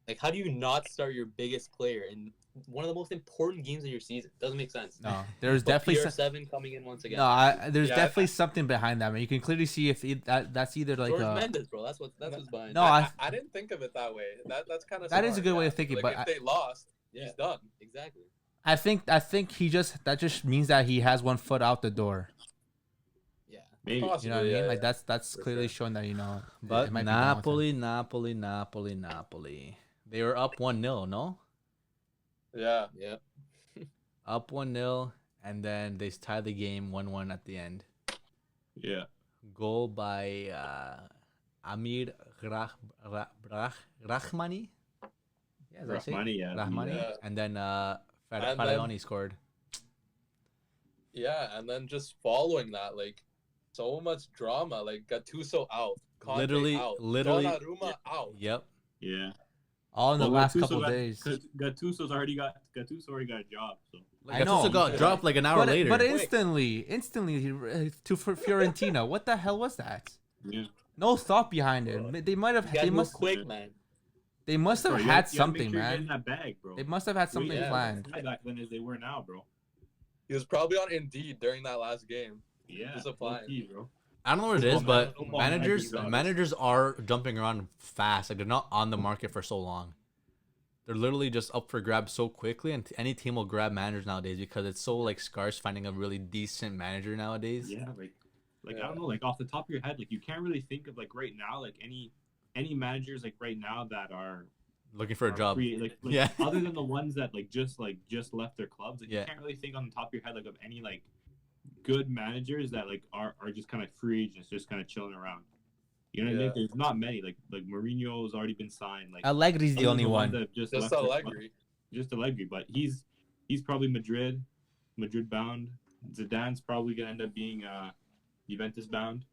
A: Like, how do you not start your biggest player in one of the most important games of your season? Doesn't make sense.
D: No, there's
A: But
D: definitely
A: CR7 coming in once again.
D: no. There's
C: Yeah,
D: definitely something behind that, man. You can clearly see if that's either like
A: George Mendes, bro. That's what's behind.
D: No,
A: it.
C: I didn't think of it that way. That's kind of
D: That is a good way of thinking,
C: Like,
D: but
C: if they lost,
A: Yeah.
C: he's done.
A: Exactly.
D: I think that just means that he has one foot out the door.
A: Yeah.
E: Maybe.
D: You know what I
C: Possibly,
D: mean?
C: yeah,
D: Like
C: yeah.
D: that's
A: For
D: clearly
A: sure.
D: showing that
B: But
D: it might be down with him.
B: Napoli. They were up 1-0, no?
C: Yeah.
A: Yeah.
B: Up 1-0, and then they tied the game 1-1 at the end.
E: Yeah.
B: Goal by Amir Rahmani. Yeah, is that it?
E: Rahmani, yeah.
B: Rahmani.
C: Yeah.
B: And then
C: then-
B: Faraoni scored.
C: Yeah, and then just following that, like, so much drama. Like, Gattuso out. Conte
B: Literally-
C: out.
B: literally-
C: Donnarumma out.
B: Yep.
E: Yeah.
D: All in the
E: Well,
D: last
E: Gattuso
D: couple
E: got-
D: days.
E: Gattuso's already got a job. So
D: I know.
B: Gattuso got dropped like an hour
D: But,
B: later.
D: but instantly to Fiorentina. What the hell was that?
E: yeah.
D: No thought behind it. They might have.
A: You
D: They
A: gotta move
D: must.
A: quick, man.
D: They must have
E: Bro, you
D: had
E: gotta make
D: something,
E: sure you're getting
D: man.
E: that bag, bro.
D: They must have had something
C: Yeah.
D: planned.
E: Back then as they were now, bro.
C: He was probably on Indeed during that last game.
E: Yeah.
C: Just applying.
E: low-key, bro.
B: I don't know what it is, but
E: Football
B: managers
E: managers.
B: managers are jumping around fast. Like, they're not on the market for so long. They're literally just up for grabs so quickly, and any team will grab managers nowadays because it's so like scarce finding a really decent manager nowadays.
E: Yeah, like I
C: Yeah.
E: don't know, like off the top of your head, like you can't really think of like right now, like any managers like right now that are
B: Looking for a job.
E: like
B: Yeah.
E: other than the ones that just left their clubs, like
B: Yeah.
E: you can't really think on the top of your head like of any like good managers that like are just kind of free agents, just kind of chilling around. You know what I mean?
C: Yeah.
E: There's not many. Like Mourinho's already been signed. Like
D: Allegri's the
E: other
D: only
E: than ones
D: one.
E: that just
C: Just
E: left their
C: Allegri.
E: just Allegri, but he's probably Madrid bound. Zidane's probably gonna end up being Juventus bound.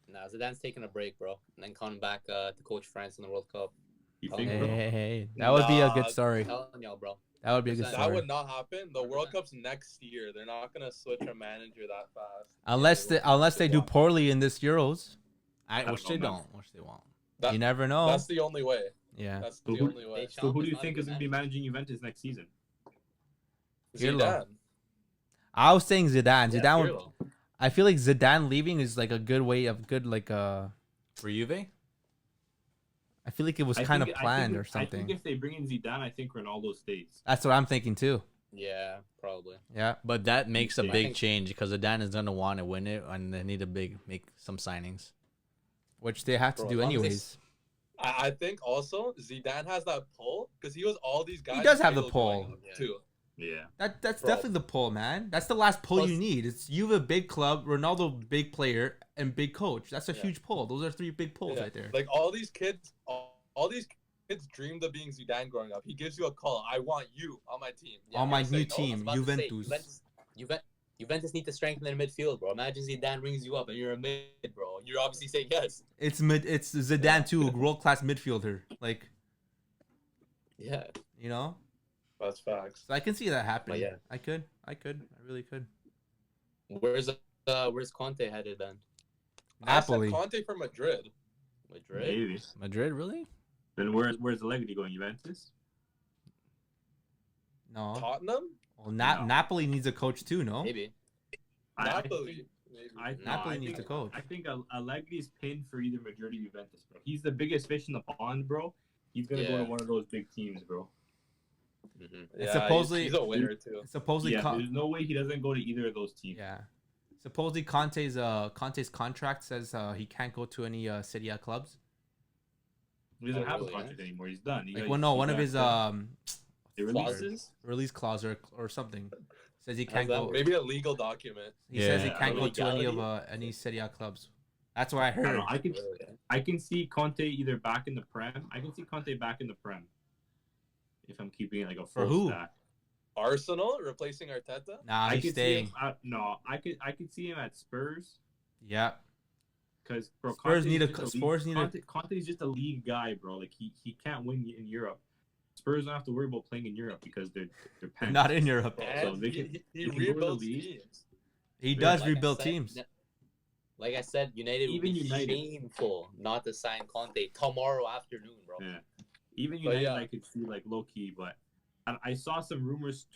A: Nah, Zidane's taking a break, bro, and then coming back to coach France in the World Cup.
E: You
A: Oh,
E: think?
D: Hey,
E: bro?
D: hey. That would be a good
C: Nah,
D: story.
A: I'm telling y'all, bro.
D: That would be a good
A: That
C: That
D: story.
C: would not happen. The World Cup's next year. They're not gonna switch a manager that fast.
D: Unless they do poorly in this Euros.
B: Which they don't. Which they won't.
C: That-
D: You never know.
C: That's the only way.
D: Yeah.
C: That's
E: So
C: the
E: who-
C: only way.
E: So who do you
A: Not
E: think
A: a
E: is
A: good
E: gonna be
A: manager.
E: managing Juventus next season?
D: Pirlo.
C: Zidane.
D: I was saying Zidane.
A: Yeah,
D: Zidane would,
A: Pirlo.
D: I feel like Zidane leaving is like a good way of
B: For Juve?
D: I feel like it was
E: I
D: kind of
E: think- I
D: planned
E: think-
D: or something.
E: I think if they bring in Zidane, I think Ronaldo stays.
D: That's what I'm thinking too.
A: Yeah, probably.
D: Yeah.
B: But that makes a
E: I
B: big
A: think-
B: change because Zidane is gonna want to win it, and they need to make some signings.
D: Which they have to
A: Bro,
D: do
A: as long as they
D: anyways.
C: I think also Zidane has that pull because he was all these guys.
D: does have the
C: Pirlo
D: pull.
C: going too.
E: Yeah.
D: That's
C: Bro.
D: definitely the pull, man. That's the last pull
A: Plus-
D: you need. It's you have a big club, Ronaldo big player, and big coach. That's a
C: Yeah.
D: huge pull. Those are three big pulls
C: Yeah.
D: right there.
C: Like all these kids, all these kids dreamed of being Zidane growing up. He gives you a call. I want you on my team.
D: On my
C: You're gonna
D: new
C: say no?
D: team,
A: I was about to say,
D: Juventus.
A: Juventus need to strengthen their midfield, bro. Imagine Zidane rings you up and you're a mid, bro. You're obviously saying yes.
D: It's Zidane too, world class midfielder. Like,
A: Yeah.
D: you know.
C: That's facts.
D: So I can see that happening.
A: Yeah.
D: I really could.
A: Where's Conte headed then?
D: Napoli.
C: I said Conte for Madrid.
A: Madrid.
E: Maybe.
D: Madrid, really?
E: Then where's Allegri going? Juventus?
D: No.
C: Tottenham?
D: Well,
E: No.
D: Napoli needs a coach too, no?
A: Maybe.
C: Napoli.
D: Napoli needs a coach.
E: I think Allegri's pinned for either Madrid or Juventus, bro. He's the biggest fish in the pond, bro. He's gonna go to one of those big teams, bro.
A: Mm-hmm.
C: Yeah,
D: supposedly
C: he's a winner too.
D: Supposedly,
E: Yeah, there's no way he doesn't go to either of those teams.
D: yeah. Supposedly Conte's contract says he can't go to any Serie A clubs.
E: He doesn't have a
C: really,
E: contract anymore. He's done.
D: One of his
E: the releases.
D: release clause or something says he can't go.
C: Maybe a legal document.
D: He says he
E: Yeah.
D: can't go to any of
A: Legality?
D: any Serie A clubs. That's what I
E: I don't
D: heard.
E: know. I can see Conte either back in the Prem. I can see Conte back in the Prem. If I'm keeping it like a full
D: who?
E: stack.
C: Arsenal replacing Arteta?
D: Nah,
E: I
D: he's
E: could
D: staying.
E: see him. No, I could see him at Spurs.
D: Yeah.
E: Because bro,
D: Spurs
E: Conte's
D: need a-
E: just league-
D: Spurs need a-
E: Conte's just a league guy, bro. Like he can't win in Europe. Spurs don't have to worry about playing in Europe because they're pants.
D: Not in Europe.
E: So they can-
C: he
E: they can go to the
C: rebuilds
E: league.
C: teams.
D: He
E: Yeah,
D: does
A: Like I
D: rebuild
A: said,
D: teams.
A: Like I said, United would be
E: Even United.
A: shameful not to sign Conte tomorrow afternoon, bro.
E: Yeah. Even
C: But
E: United,
C: yeah.
E: I could see like low key, but I saw some rumors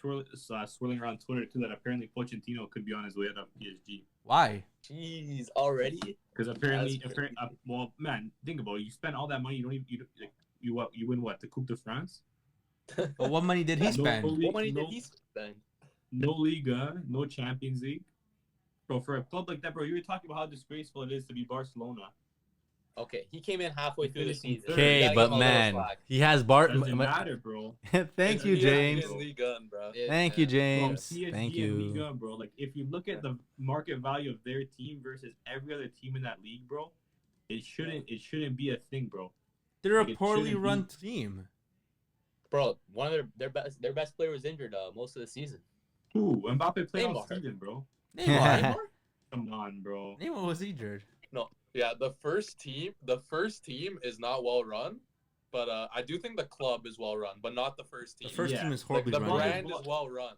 E: swirling around Twitter too that apparently Pochettino could be on his way out of PSG.
D: Why?
A: Jeez, already?
E: Because apparently,
C: That's crazy.
E: well, man, think about it. You spend all that money, you don't even you win what, the Coupe de France?
D: But what money did he
E: No
D: spend?
E: league,
A: What money
E: no,
A: did he spend?
E: no Liga, no Champions League. Bro, for a club like that, bro, you were talking about how disgraceful it is to be Barcelona.
A: Okay, he came in halfway through the season.
D: Okay,
A: You gotta
D: but
A: give him a little
D: man,
A: slack.
D: he has Bart.
E: Doesn't matter, bro.
D: Thank you,
C: It's
D: James.
C: European League gun, bro.
A: Yeah,
D: Thank you,
A: man.
E: Bro,
D: James.
E: PSG
D: Thank
E: and
D: you.
E: Liga, bro. Like, if you look at the market value of their team versus every other team in that league, bro, it shouldn't be a thing, bro.
D: They're a
E: Like, it
D: poorly
E: shouldn't
D: run
E: be.
D: team.
A: Bro, one of their best player was injured most of the season.
E: Ooh, Mbappe played all
A: Neymar.
E: season, bro.
D: Neymar.
E: Come on, bro.
D: Neymar was injured.
C: No, yeah, the first team is not well run, but I do think the club is well run, but not the first
D: The
C: team.
D: first
E: Yeah.
D: team is
C: Like,
D: horribly
C: the
D: run.
C: brand is well run.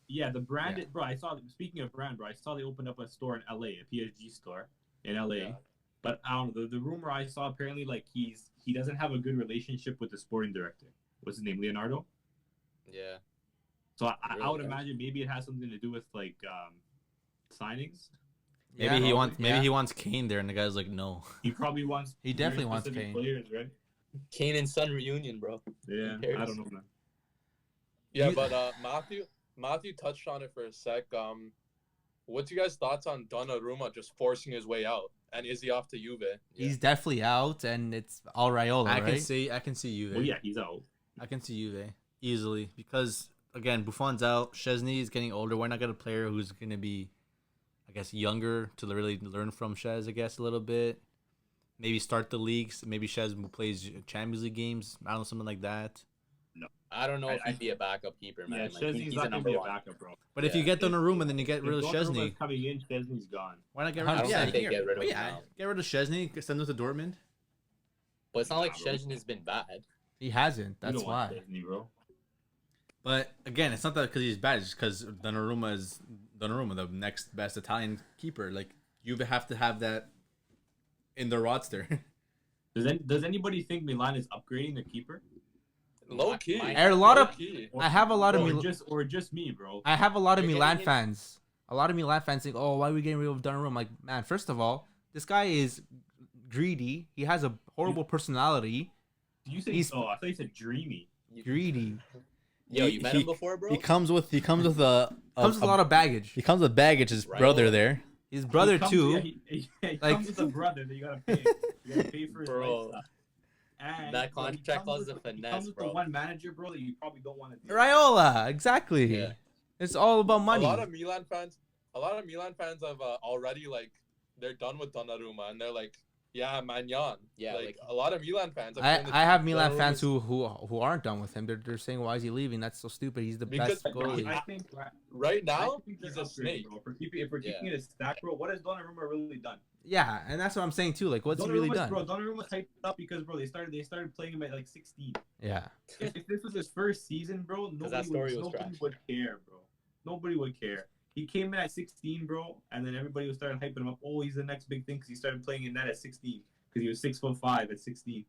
E: Yeah, the brand,
D: Yeah.
E: bro. I saw. Speaking of brand, bro, I saw they opened up a store in LA, a PSG store in LA.
C: Yeah.
E: But I don't know. The rumor I saw apparently like he doesn't have a good relationship with the sporting director. What's his name? Leonardo.
A: Yeah.
E: So I would
A: Really?
E: imagine maybe it has something to do with like signings.
B: Maybe
D: Yeah.
B: he wants. Maybe
D: Yeah.
B: he wants Kane there, and the guy's like, no.
E: He probably wants.
D: He definitely
E: very
D: wants
E: specific
D: Kane.
E: players, right?
A: Kane and Son reunion, bro.
E: Yeah,
A: cares?
E: I don't know, man.
C: Yeah,
D: You-
C: but Matthew touched on it for a sec. What's you guys' thoughts on Donnarumma just forcing his way out? And is he off to Juve?
D: He's definitely out, and it's all Raiola,
B: I
D: right?
B: can see Juve.
E: Well, yeah, he's out.
B: I can see Juve easily because again, Buffon's out. Chesney is getting older. Why not get a player who's gonna be, I guess, younger to really learn from Chez? I guess a little bit. Maybe start the leagues. Maybe Chez plays Champions League games. I don't know, something like that.
A: I don't know if
E: I-
A: he'd be a backup keeper, man.
E: Yeah,
A: Like,
E: Chesney's
A: he's
E: not
A: a
E: gonna
A: number
E: be a
A: one.
E: backup, bro.
B: But if
A: Yeah.
B: you get Donnarumma, then you get
E: If
B: rid of
E: Donnarumma's
B: Chesney.
E: coming in, Chesney's gone.
B: Why not get
D: I
B: rid of
D: don't
B: Chesney?
A: think they get rid of him
B: Yeah,
A: now.
B: get rid of Chesney. Send him to Dortmund.
A: But it's not like
E: Nah, bro.
A: Szczesny has been bad.
D: He hasn't.
E: You
D: That's
E: don't want
D: why.
E: Chesney, bro.
B: But again, it's not that because he's bad. It's just because Donnarumma is Donnarumma, the next best Italian keeper. Like you have to have that in the roster.
E: Does anybody think Milan is upgrading the keeper?
C: Low key.
D: A lot of-
C: Low key.
D: I have a lot of
E: or just me, bro.
D: I have a lot of
A: You're
D: Milan
A: getting him-
D: fans. A lot of Milan fans think, "Oh, why are we getting rid of Donnarumma?" I'm like, man, first of all, this guy is greedy. He has a horrible personality.
E: Did you say?
D: he's-
E: Oh, I thought you said dreamy.
D: Greedy.
A: Yo,
B: He-
A: you met
B: he-
A: him before, bro?
B: He comes with a
D: Comes with a lot of baggage.
B: He comes with baggage. His
A: Right.
B: brother there.
D: His brother
E: He comes-
D: too.
E: Yeah, he
D: Like-
E: comes with a brother that you gotta pay. You gotta pay for his
A: Bro.
E: lifestyle. And
A: That
E: bro, he
A: contract
E: comes
A: clause
E: with-
A: is a
E: he
A: finesse,
E: comes with
A: bro.
E: the one manager, bro, that you probably don't want to do.
D: Raiola, exactly.
A: Yeah.
D: It's all about money.
C: A lot of Milan fans have already like they're done with Donnarumma and they're like, Yeah, Magnan.
A: Yeah,
C: like a lot of Milan fans.
B: I have Milan fans who aren't done with him. They're saying, why is he leaving? That's so stupid. He's the
C: Because
B: best goalie.
E: I think
C: right now
E: think
C: he's
E: they're
C: a
E: upgrading,
C: snake.
E: bro. If we're keeping it a stack, bro, what has Donnarumma really done?
B: Yeah, and that's what I'm saying too. Like, what's he really done?
E: Bro, Donnarumma's hyped up because, bro, they started playing him at like 16.
B: Yeah.
E: If this was his first season, bro, nobody would care, bro. Nobody would care. He came in at 16, bro, and then everybody was starting hyping him up. Oh, he's the next big thing because he started playing in that at 16 because he was 6'5" at 16.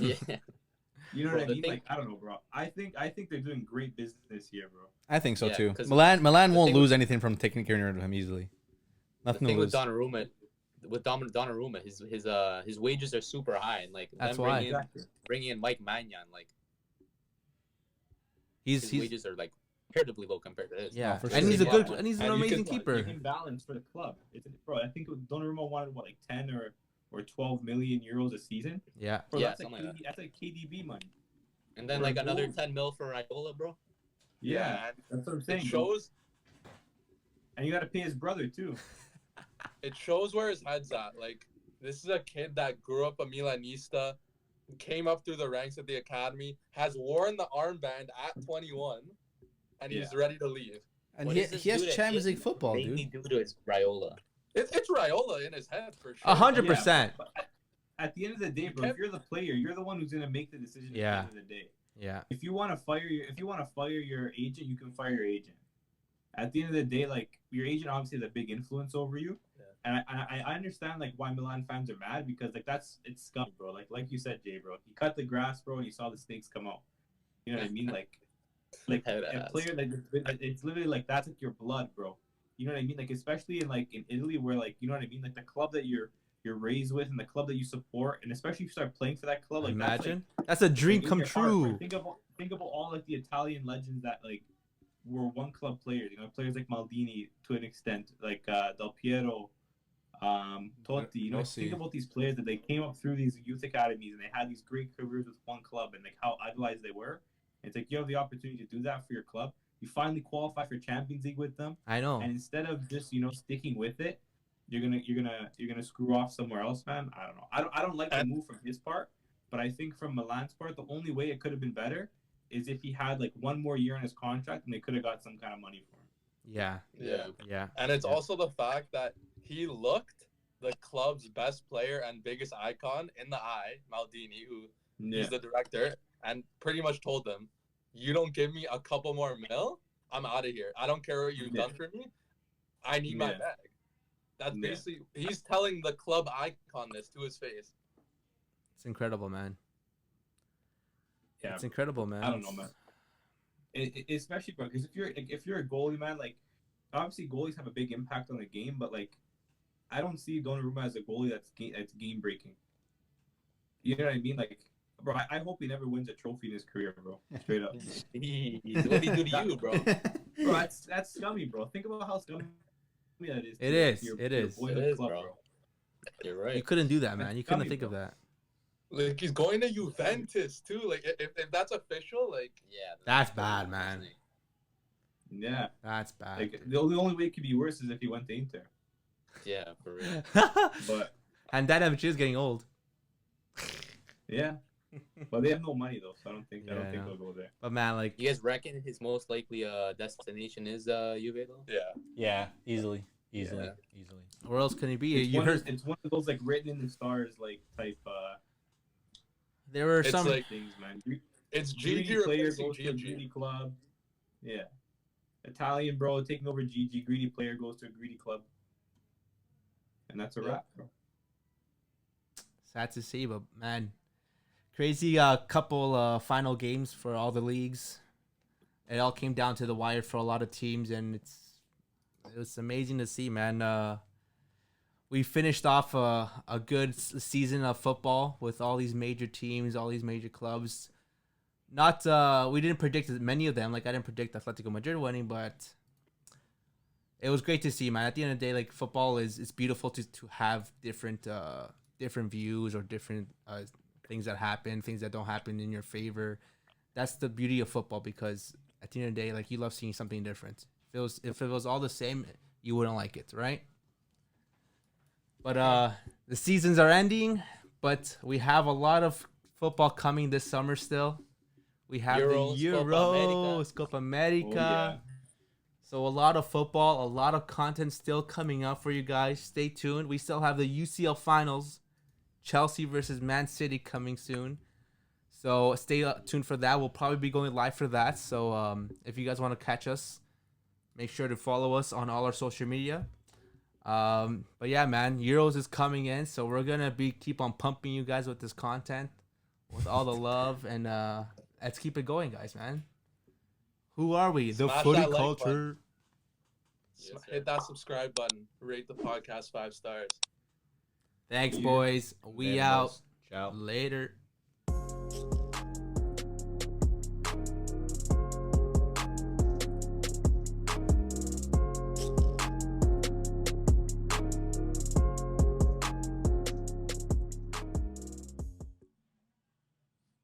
A: Yeah.
E: You know what I mean? Like, I don't know, bro. I think they're doing great business here, bro.
B: I think so too.
A: 'cause
B: Milan won't lose anything from taking care of him easily. Nothing
A: the thing
B: to lose.
A: with Donnarumma, his wages are super high, and like
B: That's
A: them
B: why.
A: bringing in Mike Magnan, like
B: His
A: wages are like comparatively low compared to his.
B: Yeah,
D: for
B: and
D: sure.
B: he's a good, and he's an
E: And
B: amazing
E: you can
B: keeper.
E: balance for the club. Bro, I think Donnarumma wanted like 10 or 12 million euros a season.
B: Yeah.
E: Bro,
A: Yeah,
E: that's like
A: something like
E: that's like KDB money.
A: And then
E: For a
A: like another
E: goal.
A: 10 mil for Raiola, bro.
E: Yeah, that's what I'm saying.
C: It
E: bro.
C: shows.
E: And you got to pay his brother too.
C: It shows where his head's at. Like, this is a kid that grew up a Milanista, came up through the ranks of the academy, has worn the armband at 21, and he's ready to leave.
B: And
A: What
B: he
A: is this
B: has
A: due to?
B: Champions
A: He
B: League football,
A: mainly
B: dude.
A: due to his Raiola.
C: It's Raiola in his head for sure.
B: 100%.
E: But at the end of the day, bro, if you're the player, you're the one who's gonna make the decision
B: Yeah.
E: at the end of the day.
B: Yeah.
E: If you want to fire your agent, you can fire your agent. At the end of the day, like, your agent obviously has a big influence over you.
C: Yeah.
E: And I understand like why Milan fans are mad because like it's scum, bro. Like you said, Jay, bro. He cut the grass, bro, and you saw the snakes come out. You know what I mean? Like a player like it's literally like that's like your blood, bro. You know what I mean? Like especially in Italy where like you know what I mean? Like the club that you're raised with and the club that you support, and especially if you start playing for that club, like
B: Imagine. That's a dream
E: in
B: come
E: your heart,
B: true.
E: bro. Think about all like the Italian legends that like were one club players. You know, players like Maldini to an extent, like Del Piero, Totti. You know,
B: Rossi.
E: think about these players that they came up through these youth academies and they had these great careers with one club and like how idolized they were. It's like you have the opportunity to do that for your club. You finally qualify for Champions League with them,
B: I know.
E: and instead of just sticking with it, you're gonna screw off somewhere else, man. I don't know. I don't like the move from his part, but I think from Milan's part, the only way it could have been better is if he had like one more year in his contract and they could have got some kind of money for him.
B: Yeah.
C: Yeah.
B: Yeah.
C: And it's also the fact that he looked the club's best player and biggest icon in the eye, Maldini, who he's the director, and pretty much told them, you don't give me a couple more mil, I'm out of here. I don't care what you've done for me. I need my bag. That's basically, he's telling the club icon this to his face.
B: It's incredible, man.
E: Yeah,
B: It's incredible, man.
E: I don't know, man. Especially, bro, because if you're a goalie, man, like obviously goalies have a big impact on the game, but like I don't see Donnarumma as a goalie that's game breaking. You know what I mean? Like, bro, I hope he never wins a trophy in his career, bro. Straight up.
A: Jeez, what did he do to you, bro?
E: Bro, that's scummy, bro. Think about how scummy that is.
B: It is.
E: Your
B: It is.
E: boy
A: It
E: in the
A: is,
E: club,
A: bro. You're right.
B: You couldn't do that, man. You couldn't
E: Dummy,
B: think of
E: bro.
B: that.
C: Like, he's going to Juventus, too. Like, if that's official, like...
A: Yeah.
B: That's bad, man.
E: Yeah.
B: That's bad.
E: Like the only way it could be worse is if he went to Inter.
A: Yeah, for real.
E: But
B: and Davies is getting old.
E: yeah. But they have no money though, so I don't think
B: Yeah, I know.
E: they'll go there.
B: But man, like,
A: You guys reckon his most likely destination is Juve, though?
C: Yeah.
B: yeah, easily.
A: Yeah.
B: Where else can he be?
E: It's
B: You
E: one,
B: heard
E: it's one of those like written in the stars like type
B: there were
C: It's
B: some.
C: like-
E: things, man.
C: It's
E: Greedy
C: Gigi
E: player
C: replacing
E: goes to a
C: Gigi.
E: greedy club. Yeah. Italian bro taking over Gigi. Greedy player goes to a greedy club. And that's a wrap, bro.
B: Sad to see, but man, crazy couple final games for all the leagues. It all came down to the wire for a lot of teams, and it was amazing to see, man. We finished off a good season of football with all these major teams, all these major clubs. Not we didn't predict many of them. Like I didn't predict Atletico Madrid winning, but it was great to see, man. At the end of the day, like football it's beautiful to have different views or different things that happen, things that don't happen in your favor. That's the beauty of football, because at the end of the day, like you love seeing something different. If it was all the same, you wouldn't like it, right?
D: But the seasons are ending, but we have a lot of football coming this summer still. We have
A: Euros,
D: the Euros, Copa America.
E: Oh, yeah.
D: So a lot of football, a lot of content still coming up for you guys. Stay tuned. We still have the UCL finals, Chelsea versus Man City coming soon. So stay tuned for that. We'll probably be going live for that. So if you guys want to catch us, make sure to follow us on all our social media. But yeah, man, Euros is coming in, so we're gonna keep on pumping you guys with this content, with all the love, and let's keep it going, guys, man. Who are we? The
C: Smash
D: footy
C: that like
D: culture.
A: Yes, sir.
C: Hit that subscribe button. Rate the podcast 5 stars.
D: Thanks, boys. We out.
B: Ciao.
D: Later.